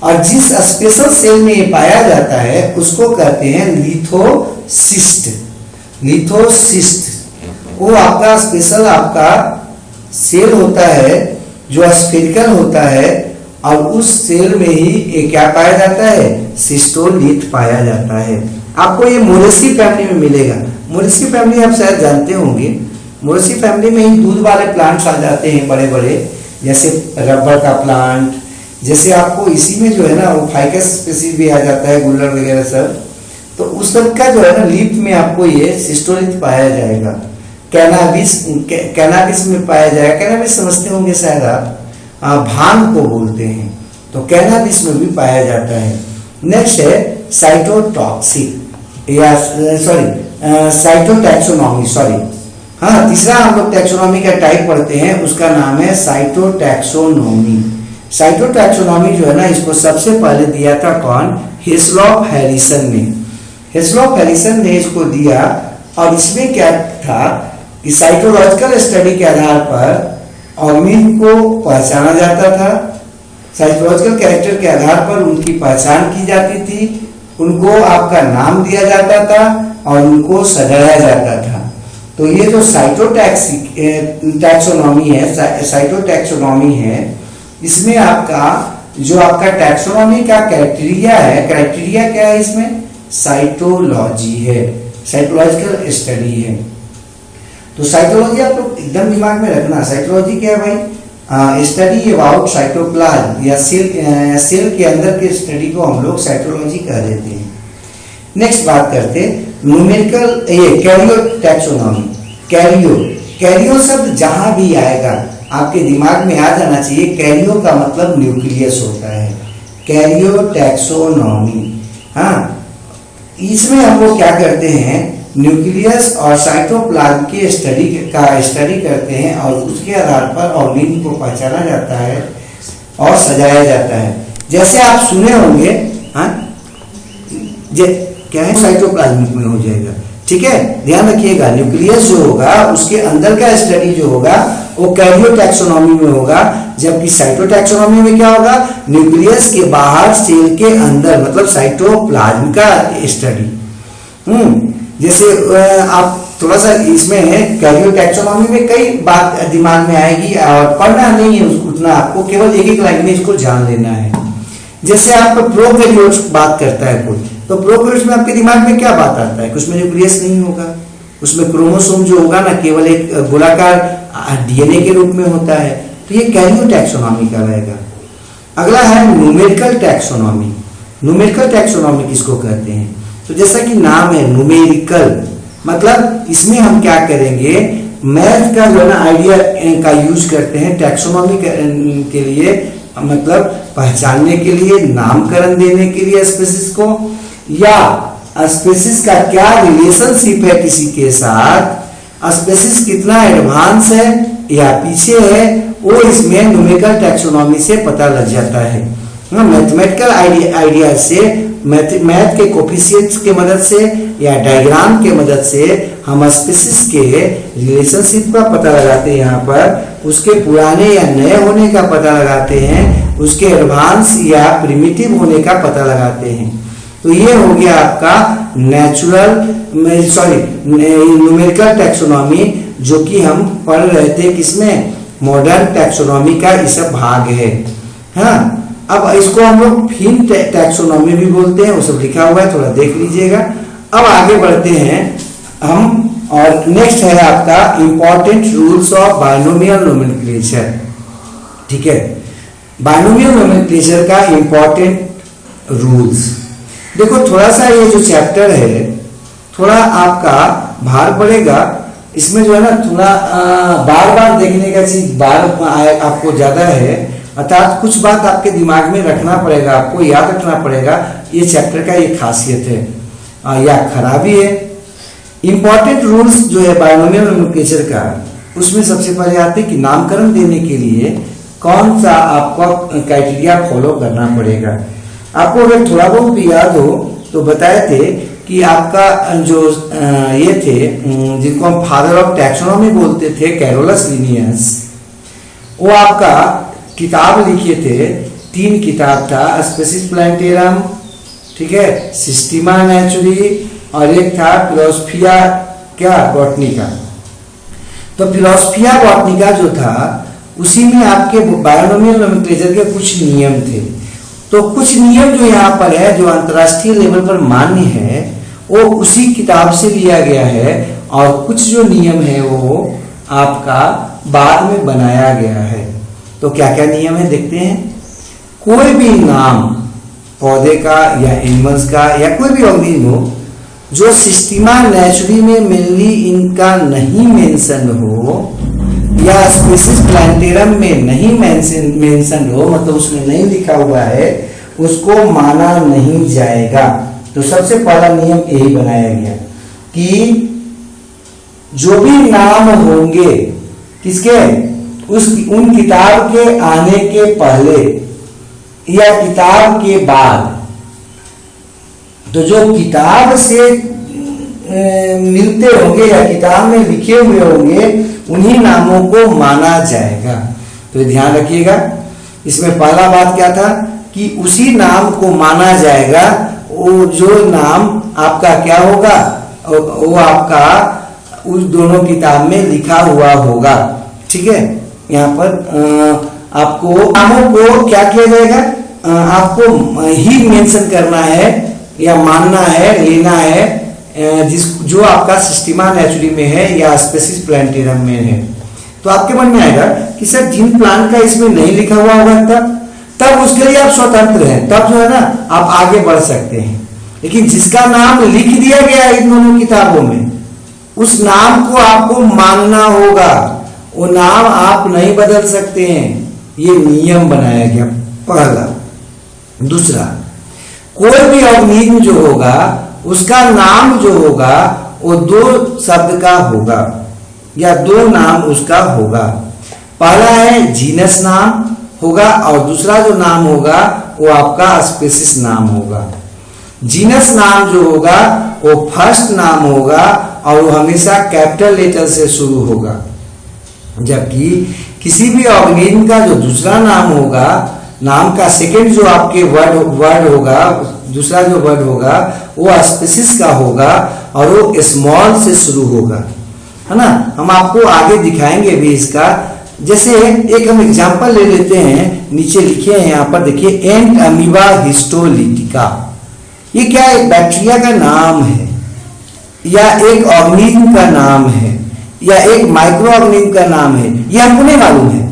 और जिस स्पेशल सेल में ये पाया जाता है उसको कहते हैं लिथोसिस्ट। लिथोसिस्ट वो आपका स्पेशल आपका सेल होता है जो स्फेरिकल होता है, और उस सेल में ही ये क्या पाया जाता है, सिस्टोलिथ पाया जाता है। आपको ये मोरेसी फैमिली में मिलेगा। मोरेसी फैमिली आप शायद जानते होंगे। मोरेसी फैमिली में ही दूध वाले प्लांट्स आ जाते हैं बड़े बड़े, जैसे रबर का प्लांट, जैसे आपको इसी में जो है ना वो फाइकस स्पीसीज भी आ जाता है, गुल्लर वगैरह सब। तो उस सब का जो है ना लीफ में आपको ये सिस्टोलिथ पाया जाएगा। कैनाबिस में पाया जाएगा। कैनाबिस समझते होंगे शायद आप, भांग को बोलते हैं, तो कैनाबिस में भी पाया जाता है। नेक्स्ट है साइटोटॉक्सिक या साइटोटैक्सोनॉमी, सॉरी, हाँ, तीसरा हम लोग टैक्सोनॉमी का टाइप पढ़ते हैं, उसका नाम है साइटोटैक्सोनॉमी। साइटोटैक्सोनॉमी जो है ना इसको सबसे पहले दिया था कौन, हिस्लॉप हैरिसन ने। हिस्लॉप हैरिसन ने इसको दिया, और इसमें क्या था कि साइटोलॉजिकल स्टडी के आधार पर ऑर्गेनिज्म को पहचाना जाता था। साइकोलॉजिकल कैरेक्टर के आधार पर उनकी पहचान की जाती थी, उनको आपका नाम दिया जाता था और उनको सजाया जाता था। तो ये जो टैक्सोनॉमी है, साइटोटैक्सोनॉमी है, इसमें आपका जो आपका टैक्सोनॉमी का क्राइटेरिया है, क्राइटेरिया क्या है इसमें, साइटोलॉजी है, साइकोलॉजिकल स्टडी है। तो साइकोलॉजी आप लोग एकदम दिमाग में रखना। साइकोलॉजी क्या है भाई, स्टडी अबाउट साइटोप्लाज्म या सेल के अंदर के स्टडी को हम लोग साइकोलॉजी कह देते हैं। नेक्स्ट बात करते हैं न्यूमेरिकल, ये कैरियो टैक्सोनॉमी। कैरियो शब्द जहां भी आएगा आपके दिमाग में आ जाना चाहिए, कैरियो का मतलब न्यूक्लियस होता है, कैरियो टैक्सोनॉमी। हाँ, इसमें हम लोग क्या करते हैं, न्यूक्लियस और साइटोप्लाज्म की स्टडी करते हैं, और उसके आधार पर ऑर्गेनिज्म को पहचाना जाता है और सजाया जाता है। जैसे आप सुने होंगे, हाँ, क्या है, साइटोप्लाज्म में हो जाएगा। ठीक है, ध्यान रखिएगा, न्यूक्लियस जो होगा उसके अंदर का स्टडी जो होगा वो कैरियो टैक्सोनॉमी में होगा, जबकि साइटोटैक्सोनॉमी में क्या होगा, न्यूक्लियस के बाहर सेल के अंदर, मतलब साइटोप्लाज्म का स्टडी। जैसे आप थोड़ा सा इसमें कैरियो टैक्सोनॉमी में कई बात दिमाग में आएगी, और पढ़ना नहीं है उतना, आपको केवल एक लाइन में इसको जान लेना है। जैसे आप प्रोकैरियोट्स बात करता है कोई, तो प्रोकैरियोट्स में आपके दिमाग में क्या बात आता है, उसमें न्यूक्लियस नहीं होगा, उसमें क्रोमोसोम जो होगा ना केवल एक गोलाकार डीएनए के रूप में होता है, तो ये कैरियो टैक्सोनॉमी का रहेगा। अगला है न्यूमेरिकल टैक्सोनॉमी। न्यूमेरिकल टैक्सोनॉमी किसको कहते हैं, तो जैसा कि नाम है न्यूमेरिकल, मतलब इसमें हम क्या करेंगे, मैथ का जो ना आइडिया का यूज करते हैं टैक्सोनॉमी के लिए, मतलब पहचानने के लिए, नामकरण देने के लिए स्पीसीज को, या स्पीसीज का क्या रिलेशनशिप है किसी के साथ, स्पीसीज कितना एडवांस है या पीछे है, वो इसमें न्यूमेरिकल टैक्सोनॉमी से पता लग जाता है। मैथमेटिकल आइडिया से, मैथ के कोफिशिएंट्स के मदद से या डायग्राम के मदद से हम स्पीसीज के रिलेशनशिप का पता लगाते हैं, यहाँ पर उसके पुराने या नए होने का पता लगाते हैं, उसके एडवांस या प्रिमिटिव होने का पता लगाते हैं। तो ये हो गया आपका न्यूमेरिकल टैक्सोनॉमी, जो कि हम पढ़ रहे थे किसमें, मॉडर्न टैक्सोनॉमी का इस भाग है। हाँ, अब इसको हम लोग फिन टैक्सोनॉमी भी बोलते हैं, वो सब लिखा हुआ है, थोड़ा देख लीजिएगा। अब आगे बढ़ते हैं हम, और नेक्स्ट है आपका important rules of binomial nomenclature. ठीक है, बायनोमियल नोमेनक्लेचर का इंपॉर्टेंट रूल्स। देखो थोड़ा सा ये जो चैप्टर है थोड़ा आपका भार पड़ेगा, इसमें जो है ना थोड़ा बार बार देखने का चीज बार आपको ज्यादा है, अर्थात कुछ बात आपके दिमाग में रखना पड़ेगा, आपको याद रखना पड़ेगा। ये चैप्टर का ये खासियत है या खराबी है। इंपॉर्टेंट रूल्स जो है बायनोमियल नोमेनक्लेचर का, उसमें सबसे पहले आते हैं कि नामकरण देने के लिए कौन सा आपको क्राइटेरिया फॉलो करना पड़ेगा। आपको अगर थोड़ा बहुत भी याद हो तो बताए थे कि आपका जो ये थे जिनको हम फादर ऑफ टैक्सोनॉमी बोलते थे, कैरोलस लिनियस, वो आपका किताब लिखे थे, 3 किताब था, स्पेसिस प्लांटेरम, ठीक है, सिस्टीमा नेचुरी, और एक था फिलोसफिया क्या बॉटनिका। तो फिलोसफिया बॉटनिका जो था उसी में आपके बायनोमियल नोमेनक्लेचर के कुछ नियम थे। तो कुछ नियम जो यहाँ पर है जो अंतर्राष्ट्रीय लेवल पर मान्य है वो उसी किताब से लिया गया है, और कुछ जो नियम है वो आपका बाद में बनाया गया है। तो क्या क्या नियम है देखते हैं। कोई भी नाम पौधे का या एनिमल्स का या कोई भी ऑर्गेनिज्म हो जो सिस्टीमा नेचुरी में मेनली इनका नहीं मेंशन हो या स्पीसीज प्लांटेरम में नहीं मेंशन हो, मतलब उसमें नहीं लिखा हुआ है, उसको माना नहीं जाएगा। तो सबसे पहला नियम यही बनाया गया कि जो भी नाम होंगे किसके, उन किताब के आने के पहले या किताब के बाद, तो जो किताब से मिलते होंगे या किताब में लिखे हुए होंगे उन्हीं नामों को माना जाएगा। तो ध्यान रखिएगा, इसमें पहला बात क्या था कि उसी नाम को माना जाएगा, वो जो नाम आपका क्या होगा, वो आपका उस दोनों किताब में लिखा हुआ होगा। ठीक है, यहाँ पर आपको नामों को क्या किया जाएगा, आपको ही मेंशन करना है या मानना है, लेना है, जो आपका सिस्टीमा नेचुरी में है या स्पेसिस प्लांटेरम में है। तो आपके मन में आएगा कि सर जिन प्लांट का इसमें नहीं लिखा हुआ होगा तब उसके लिए आप स्वतंत्र हैं, तब जो है ना आप आगे बढ़ सकते हैं। लेकिन जिसका नाम लिख दिया गया इन दोनों किताबों में, उस नाम को आपको मानना होगा, वो नाम आप नहीं बदल सकते हैं। ये नियम बनाया गया पहला। दूसरा, कोई भी ऑर्गेनिज्म जो होगा उसका नाम जो होगा वो 2 शब्द का होगा या 2 नाम उसका होगा। पहला है जीनस नाम होगा और दूसरा जो नाम होगा वो आपका स्पीसीज नाम होगा। जीनस नाम जो होगा वो फर्स्ट नाम होगा और वो हमेशा कैपिटल लेटर से शुरू होगा, जबकि किसी भी ऑर्गेनिज्म का जो दूसरा नाम होगा, नाम का सेकंड जो आपके वर्ड होगा, दूसरा जो वर्ड होगा वो स्पीसीज का होगा और वो स्मॉल से शुरू होगा, है ना। हम आपको आगे दिखाएंगे भी इसका। जैसे एक हम एग्जांपल ले लेते हैं, नीचे लिखे हैं यहाँ पर देखिए, एंट अमीबा हिस्टोलिटिका। ये क्या एक बैक्टीरिया का नाम है या एक ऑर्गेनिज्म का नाम है या एक माइक्रो ऑर्गेनिज्म का नाम है, ये हमको नहीं मालूम है।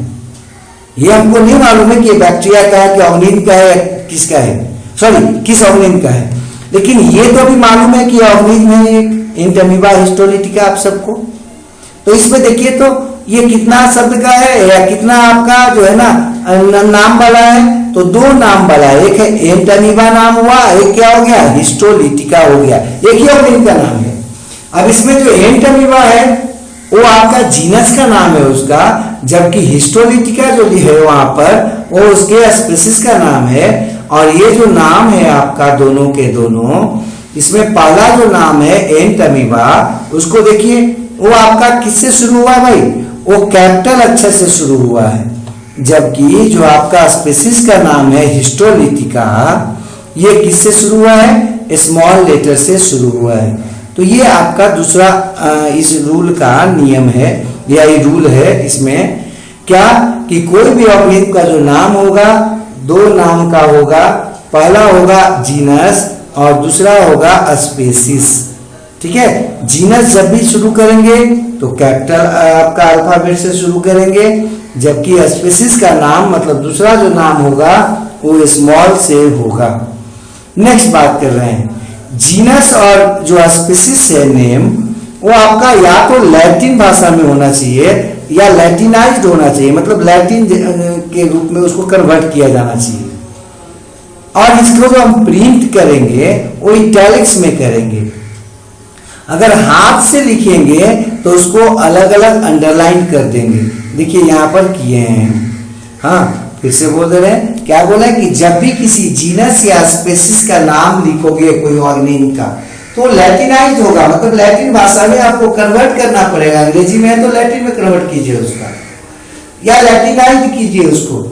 ये हमको नहीं मालूम है कि बैक्टीरिया का है कि ऑर्गेनिज्म का है, किसका है, सॉरी किस ऑर्गेनिज्म का है। लेकिन ये तो भी मालूम है कि ऑर्गेनिज्म है एक एंट अमीबा हिस्टोलिटिका आप सबको। तो इसमें देखिए तो ये कितना शब्द का है या कितना आपका जो है ना नाम वाला है, तो 2 नाम वाला है। एक है एंट अमीबा नाम हुआ, एक क्या हो गया, हिस्टोलिटिका हो गया, एक ही ऑर्गेनिज्म का नाम है। अब इसमें जो एंट अमीबा है वो आपका जीनस का नाम है उसका, जबकि हिस्टोलिटिका जो है वहां पर वो उसके स्पीसीज का नाम है। और ये जो नाम है आपका दोनों के दोनों, इसमें पहला जो नाम है एंट अमीबा, उसको देखिए वो आपका किससे शुरू हुआ भाई, वो कैपिटल अक्षर से शुरू हुआ है, जबकि जो आपका स्पीसीज का नाम है हिस्टोलिटिका, ये किससे शुरू हुआ है, स्मॉल लेटर से शुरू हुआ है। तो ये आपका दूसरा इस रूल का नियम है या ये रूल है। इसमें क्या कि कोई भी ऑर्गेनिज्म का जो नाम होगा दो नाम का होगा, पहला होगा जीनस और दूसरा होगा स्पीसीज। ठीक है, जीनस जब भी शुरू करेंगे तो कैपिटल आपका अल्फाबेट से शुरू करेंगे, जबकि स्पीसीज का नाम मतलब दूसरा जो नाम होगा वो स्मॉल से होगा। नेक्स्ट बात कर रहे हैं, जीनस और जो स्पीसीज है नेम, वो आपका या तो लैटिन भाषा में होना चाहिए या लैटिनाइज्ड होना चाहिए, मतलब लैटिन के रूप में उसको कन्वर्ट किया जाना चाहिए। और इसको जो हम प्रिंट करेंगे वो इटैलिक्स में करेंगे। अगर हाथ से लिखेंगे तो उसको अलग अलग अंडरलाइन कर देंगे। देखिए यहाँ पर किए हैं। हाँ, फिर से बोल दे रहे हैं, क्या बोला है कि जब भी किसी जीनस या स्पीसीज का नाम लिखोगे कोई ऑर्गेनिज्म का, तो लैटिनाइज होगा, मतलब लैटिन भाषा में आपको कन्वर्ट करना पड़ेगा। अंग्रेजी में है तो लैटिन में कन्वर्ट कीजिए उसका, या लैटिनाइज कीजिए उसको,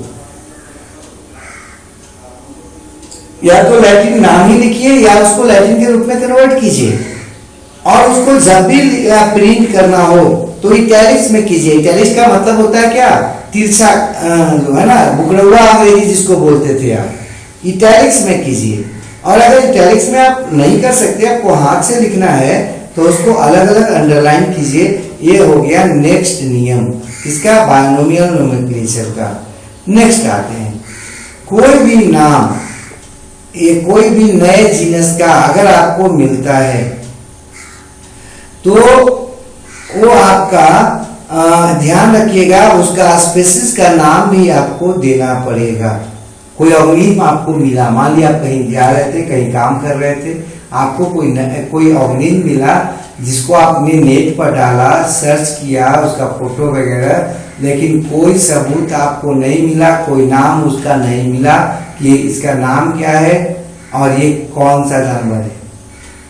या तो लैटिन नाम ही लिखिए या उसको लैटिन के रूप में कन्वर्ट कीजिए। और उसको जब भी प्रिंट करना हो तो इटैलिक्स में कीजिए। इटैलिक्स का मतलब होता है क्या, तिरछा जो है ना, बुकड़ुआ अंग्रेजी जिसको बोलते थे आप, इटैलिक्स में कीजिए। और अगर इटैलिक्स में आप नहीं कर सकते, आपको हाथ से लिखना है, तो उसको अलग अलग अंडरलाइन कीजिए। ये हो गया नेक्स्ट नियम किसका, बायनोमियल नोमेनक्लेचर का। नेक्स्ट आते हैं, कोई भी नाम, ये कोई भी नए जीनस का अगर आपको मिलता है तो वो आपका ध्यान रखिएगा, उसका स्पीसीज का नाम भी आपको देना पड़ेगा। कोई ऑर्गेनिज्म आपको मिला, मान लिया आप कहीं जा रहे थे, कहीं काम कर रहे थे, आपको कोई ऑर्गेनिज्म मिला जिसको आपने नेट पर डाला, सर्च किया, उसका फोटो वगैरह, लेकिन कोई सबूत आपको नहीं मिला, कोई नाम उसका नहीं मिला कि इसका नाम क्या है और ये कौन सा जानवर है,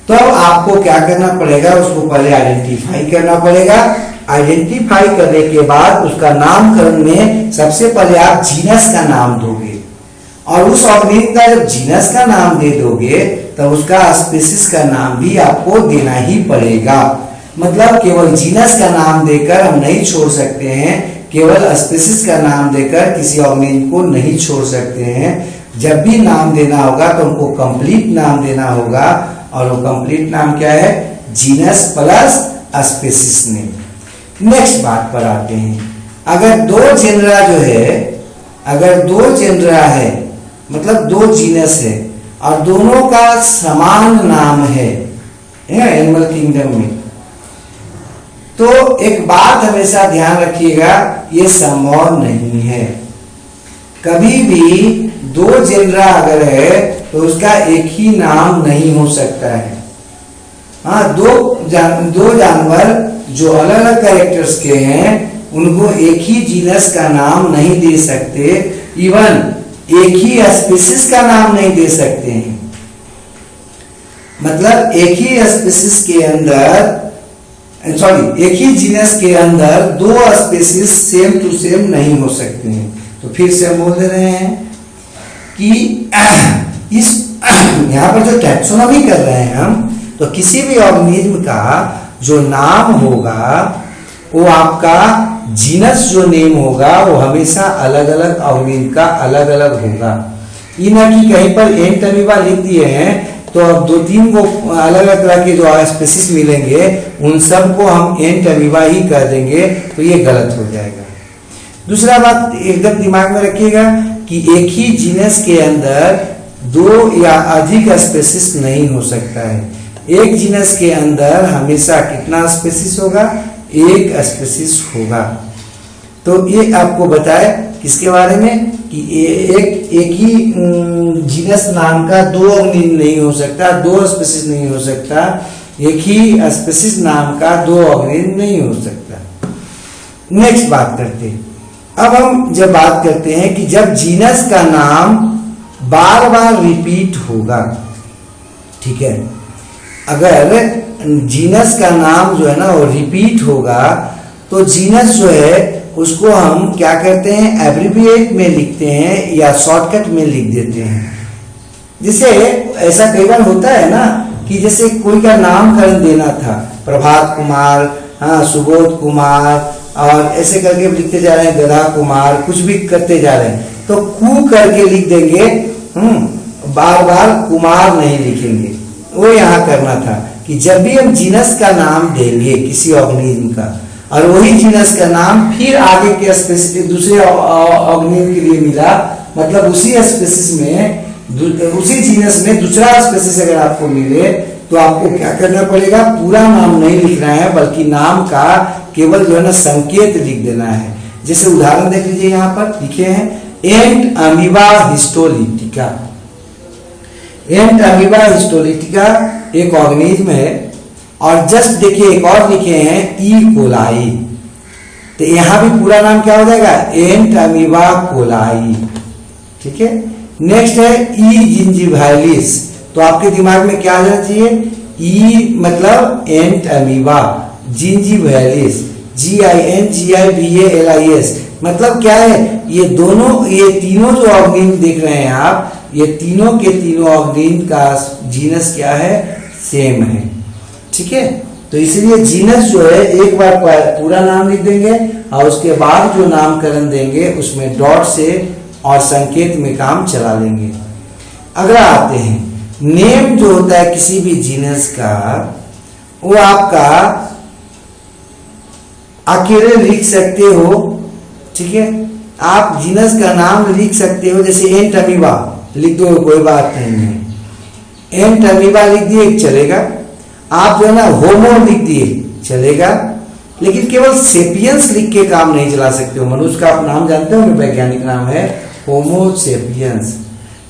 तो आपको क्या करना पड़ेगा, उसको पहले आइडेंटिफाई करना पड़ेगा। आइडेंटिफाई करने के बाद उसका नामकरण में सबसे पहले आप जीनस का नाम दोगे, और उस ऑर्गेनिज्म का जब जीनस का नाम दे दोगे तब उसका स्पीसीज का नाम भी आपको देना ही पड़ेगा। मतलब केवल जीनस का नाम देकर हम नहीं छोड़ सकते हैं, केवल स्पीसीज का नाम देकर किसी ऑर्गेनिज्म को नहीं छोड़ सकते हैं। जब भी नाम देना होगा तो हमको कंप्लीट नाम देना होगा, और वो कंप्लीट नाम क्या है, genus plus species name. Next बात पर आते हैं, अगर दो जेनरा जो है, अगर दो जेनरा है मतलब दो जीनस है और दोनों का समान नाम है एनिमल किंगडम में, तो एक बात हमेशा ध्यान रखिएगा, ये संभव नहीं है। कभी भी दो जेनरा अगर है तो उसका एक ही नाम नहीं हो सकता है। हाँ, दो जानवर जो अलग अलग कैरेक्टर्स के हैं उनको एक ही जीनस का नाम नहीं दे सकते, इवन एक ही स्पीसीज का नाम नहीं दे सकते हैं। मतलब एक ही स्पीसीज के अंदर, सॉरी, एक ही जीनस के अंदर दो स्पीसीज सेम टू सेम नहीं हो सकते हैं। तो फिर से हम बोल दे रहे हैं कि इस यहाँ पर जो टैक्सोनॉमी कर रहे हैं हम, तो किसी भी ऑर्गेनिज्म का जो नाम होगा वो आपका जीनस जो नेम होगा वो हमेशा अलग अलग ऑर्गेनिज्म का अलग अलग होगा। ये ना कि कहीं पर एंट अमीबा लिख दिए हैं तो अब दो तीन को अलग अलग तरह के जो स्पीसीज मिलेंगे उन सब को हम एंट अमीबा ही कर देंगे, तो ये गलत हो जाएगा। दूसरा बात एकदम दिमाग में रखिएगा कि एक ही जीनस के अंदर दो या अधिक स्पीसीज नहीं हो सकता है। एक जीनस के अंदर हमेशा कितना स्पीसीज होगा, एक स्पीसीज होगा। तो ये आपको बताए किसके बारे में कि एक ही जीनस नाम का दो ऑर्गेनिज्म नहीं हो सकता, दो स्पीसीज नहीं हो सकता, एक ही स्पीसीज नाम का दो ऑर्गेनिज्म नहीं हो सकता। नेक्स्ट बात करते हैं, अब हम जब बात करते हैं कि जब जीनस का नाम बार बार रिपीट होगा, ठीक है, अगर जीनस का नाम जो है ना वो रिपीट होगा तो जीनस जो है उसको हम क्या करते हैं, एब्रिविएट में लिखते हैं या शॉर्टकट में लिख देते हैं। जैसे ऐसा कई बार होता है ना कि जैसे कोई का नामकरण देना था, प्रभात कुमार, हाँ, सुबोध कुमार और ऐसे करके लिखते जा रहे हैं गधा कुमार, कुछ भी करते जा रहे हैं, तो कु करके लिख देंगे, बार बार कुमार नहीं लिखेंगे। वो यहाँ करना था कि जब भी हम जीनस का नाम देंगे किसी ऑर्गेनिज्म का, और वही जीनस का नाम फिर आगे के स्पेसिस दूसरे ऑर्गेनिज्म के लिए मिला, मतलब उसी स्पेसिस में, उसी जीनस में दूसरा स्पेसिस अगर आपको मिले, तो आपको क्या करना पड़ेगा, पूरा नाम नहीं लिखना है, बल्कि नाम का केवल जो है ना संकेत लिख देना है। जैसे उदाहरण देख लीजिए, यहाँ पर लिखे हैं एंट अमीबा हिस्टोलिटिका। एंट अमीबा हिस्टोलिटिका एक ऑर्गेनिज्म है, और जस्ट देखिए एक और लिखे हैं ई कोलाई, तो यहां भी पूरा नाम क्या हो जाएगा, एंट अमीबा कोलाई। ठीक है, नेक्स्ट है ई जिंजिवाइलिस, तो आपके दिमाग में क्या आ जाना चाहिए, ई मतलब एंट अमीबा, जिंजिवाइलिस GINGIVALIS, मतलब क्या है, ये दोनों, ये तीनों जो ऑर्गेनिज्म देख रहे हैं आप, ये तीनों के तीनों ऑर्गेनिज्म का जीनस क्या है, सेम है। ठीक है, तो इसलिए जीनस जो है एक बार पूरा नाम लिख देंगे, और उसके बाद जो नामकरण देंगे उसमें डॉट से और संकेत में काम चला लेंगे। अगला आते हैं, नेम जो होता है किसी भी जीनस का, वो आपका अकेले लिख सकते हो। ठीक है, आप जीनस का नाम लिख सकते हो, जैसे एंट अमीबा लिख दो, कोई बात नहीं है, एंट अमीबा लिख दिए चलेगा। आप जो है ना होमो लिख दिए चलेगा, लेकिन केवल सेपियंस लिख के काम नहीं चला सकते हो। मनुष्य का आप नाम जानते हो, वैज्ञानिक नाम है होमो सेपियंस,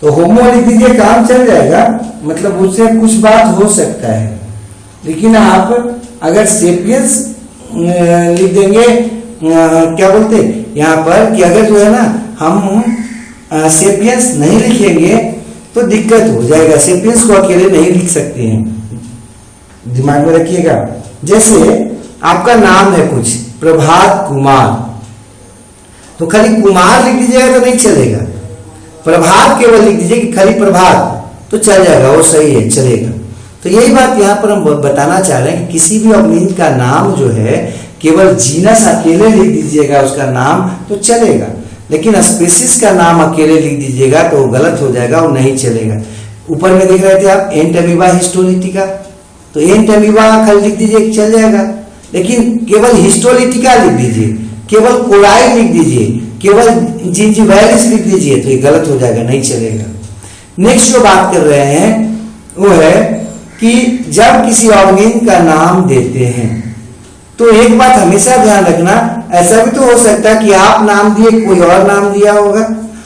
तो होमो लिख दीजिए, काम चल जाएगा, मतलब उससे कुछ बात हो सकता है। लेकिन आप अगर सेपियंस लिख देंगे, क्या बोलते यहाँ पर कि अगर जो है ना हम सेपियंस नहीं लिखेंगे तो दिक्कत हो जाएगा, सेपियंस को अकेले नहीं लिख सकते हैं, दिमाग में रखिएगा। जैसे आपका नाम है कुछ प्रभात कुमार, तो खाली कुमार लिख दीजिएगा तो नहीं चलेगा, प्रभात केवल लिख दीजिए कि खाली प्रभात, तो चल जाएगा, वो सही है, चलेगा। तो यही बात यहाँ पर हम बताना चाह रहे हैं कि किसी भी ऑर्गेनिज्म का नाम जो है केवल जीनस अकेले लिख दीजिएगा उसका नाम तो चलेगा, लेकिन स्पीशीज का नाम अकेले लिख दीजिएगा तो गलत हो जाएगा, वो नहीं चलेगा। ऊपर में देख रहे थे आप एंट अमीबा हिस्टोलिटिका, तो एंट अमीबा खाली लिख दीजिए चल जाएगा, लेकिन केवल हिस्टोलिटिका लिख दीजिए, केवल कोलाई लिख दीजिए, केवल जिंजिवाइलिस लिख दीजिए, तो ये गलत हो जाएगा, नहीं चलेगा। नेक्स्ट जो बात कर रहे हैं वो है कि जब किसी ऑर्गेनिज्म का नाम देते हैं तो एक बात हमेशा ध्यान रखना, ऐसा भी तो हो सकता है कि आप नाम दिए कोई और नाम दिया होगा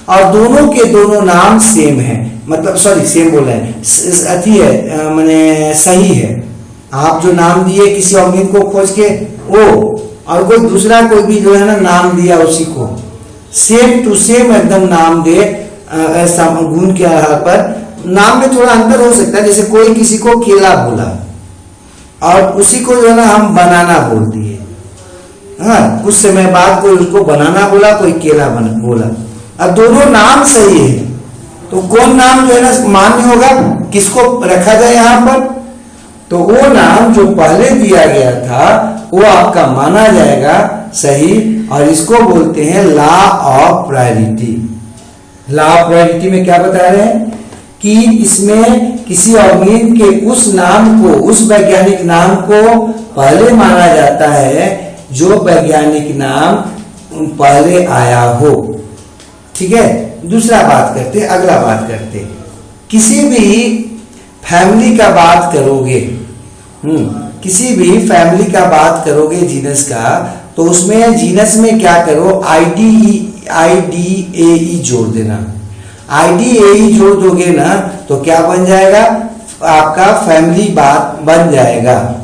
और दोनों के दोनों नाम सेम है, मतलब सॉरी सेम बोल रहे हैं, अति है, माने सही है। आप जो नाम दिए किसी ऑर्गेनिज्म को खोज के वो, और कोई दूसरा कोई भी जो है ना नाम दिया उसी को, सेम टू सेम एकदम नाम दे, ऐसा गुण के आधार पर नाम में थोड़ा अंतर हो सकता है। जैसे कोई किसी को केला बोला और उसी को जो है ना हम बनाना बोल दिए, हाँ, कुछ समय बाद कोई उसको बनाना बोला, कोई केला बोला, अब दोनों नाम सही है, तो कौन नाम जो है ना मान्य होगा, किसको रखा जाए यहाँ पर, तो वो नाम जो पहले दिया गया था वो आपका माना जाएगा सही, और इसको बोलते हैं law of priority. Law of priority में क्या बता रहे हैं कि इसमें किसी ऑर्गेनिज्म के उस नाम को, उस वैज्ञानिक नाम को पहले माना जाता है जो वैज्ञानिक नाम पहले आया हो। ठीक है, दूसरा बात करते, अगला बात करते, किसी भी फैमिली का बात करोगे, किसी भी फैमिली का बात करोगे जीनस का, तो उसमें जीनस में क्या करो, IDAE जोड़ देना। IDAE जोड़ दोगे ना तो क्या बन जाएगा, आपका फैमिली बात बन जाएगा।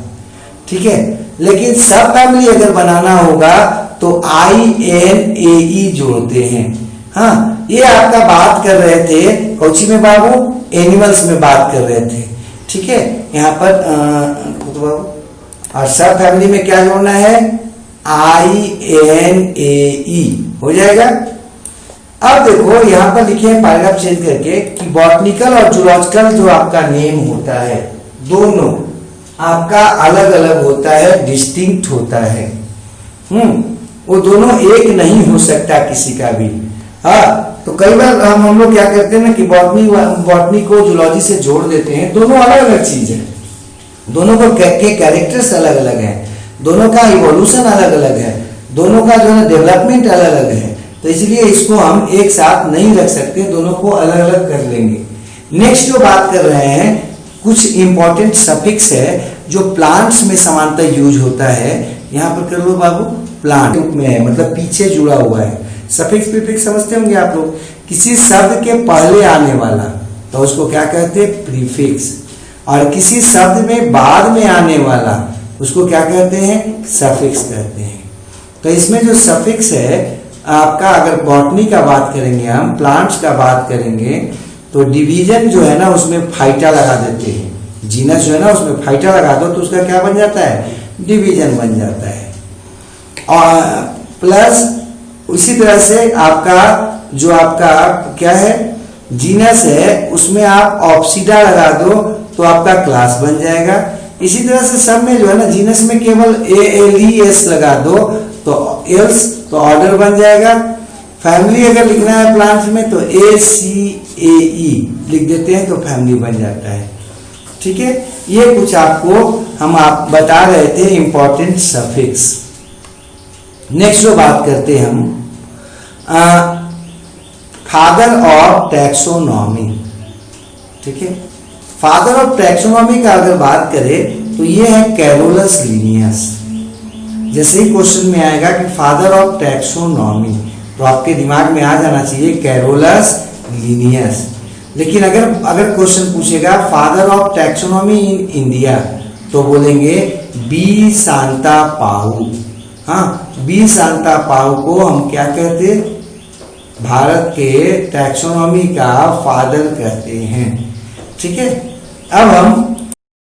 ठीक है, लेकिन सब फैमिली अगर बनाना होगा तो INAE जोड़ते हैं। हाँ, ये आपका बात कर रहे थे कौची में बाबू, एनिमल्स में बात कर रहे थे। ठीक है, यहाँ पर बाबू, और सब फैमिली में क्या जोड़ना है, INAE हो जाएगा। अब देखो यहाँ पर लिखे हैं पैराग्राफ चेंज करके कि बॉटनिकल और जूलॉजिकल जो आपका नेम होता है दोनों आपका अलग अलग होता है, डिस्टिंक्ट होता है। वो दोनों एक नहीं हो सकता किसी का भी। हाँ, तो कई बार हम लोग क्या करते हैं ना कि बॉटनी को जूलॉजी से जोड़ देते हैं। दोनों अलग अलग चीज है, दोनों को के कैरेक्टर्स अलग अलग हैं, दोनों का इवोल्यूशन अलग अलग है, दोनों का जो है डेवलपमेंट अलग अलग है। तो इसलिए इसको हम एक साथ नहीं रख सकते, दोनों को अलग अलग कर लेंगे। नेक्स्ट जो बात कर रहे हैं, कुछ इंपॉर्टेंट सफिक्स है जो प्लांट्स में सामान्यतः यूज होता है। यहाँ पर कर लो बाबू, प्लांट में है, मतलब पीछे जुड़ा हुआ है। सफिक्स प्रीफिक्स समझते होंगे आप लोग, किसी शब्द के पहले आने वाला तो उसको क्या कहते हैं, प्रीफिक्स। और किसी शब्द में बाद में आने वाला उसको क्या कहते हैं, सफिक्स कहते हैं। तो इसमें जो सफिक्स है आपका, अगर बॉटनी का बात करेंगे, हम प्लांट्स का बात करेंगे, तो डिवीजन जो है ना उसमें फाइटा लगा देते हैं। जीनस जो है ना उसमें फाइटा लगा दो तो उसका क्या बन जाता है, डिवीजन बन जाता है। और प्लस उसी तरह से आपका जो आपका क्या है, जीनस है, उसमें आप ऑप्सिडा लगा दो तो आपका क्लास बन जाएगा। इसी तरह से सब में जो है ना, जीनस में केवल ALES लगा दो तो एल्स तो ऑर्डर बन जाएगा। फैमिली अगर लिखना है प्लांट्स में तो ACAE लिख देते हैं तो फैमिली बन जाता है। ठीक है, ये कुछ आपको हम बता रहे थे इंपॉर्टेंट सफिक्स। नेक्स्ट जो बात करते हैं हम, फादर ऑफ टैक्सोनॉमी। ठीक है, फादर ऑफ टैक्सोनॉमी का अगर बात करें तो ये है कैरोलस लिनियस। जैसे ही क्वेश्चन में आएगा कि फादर ऑफ टैक्सोनॉमी तो आपके दिमाग में आ जाना चाहिए कैरोलस लिनियस। लेकिन अगर क्वेश्चन पूछेगा father of taxonomy in India तो बोलेंगे बी सांता पाउ। हाँ, बी सांता पाउ को हम क्या कहते, भारत के टैक्सोनॉमी का फादर कहते हैं। ठीक है, अब हम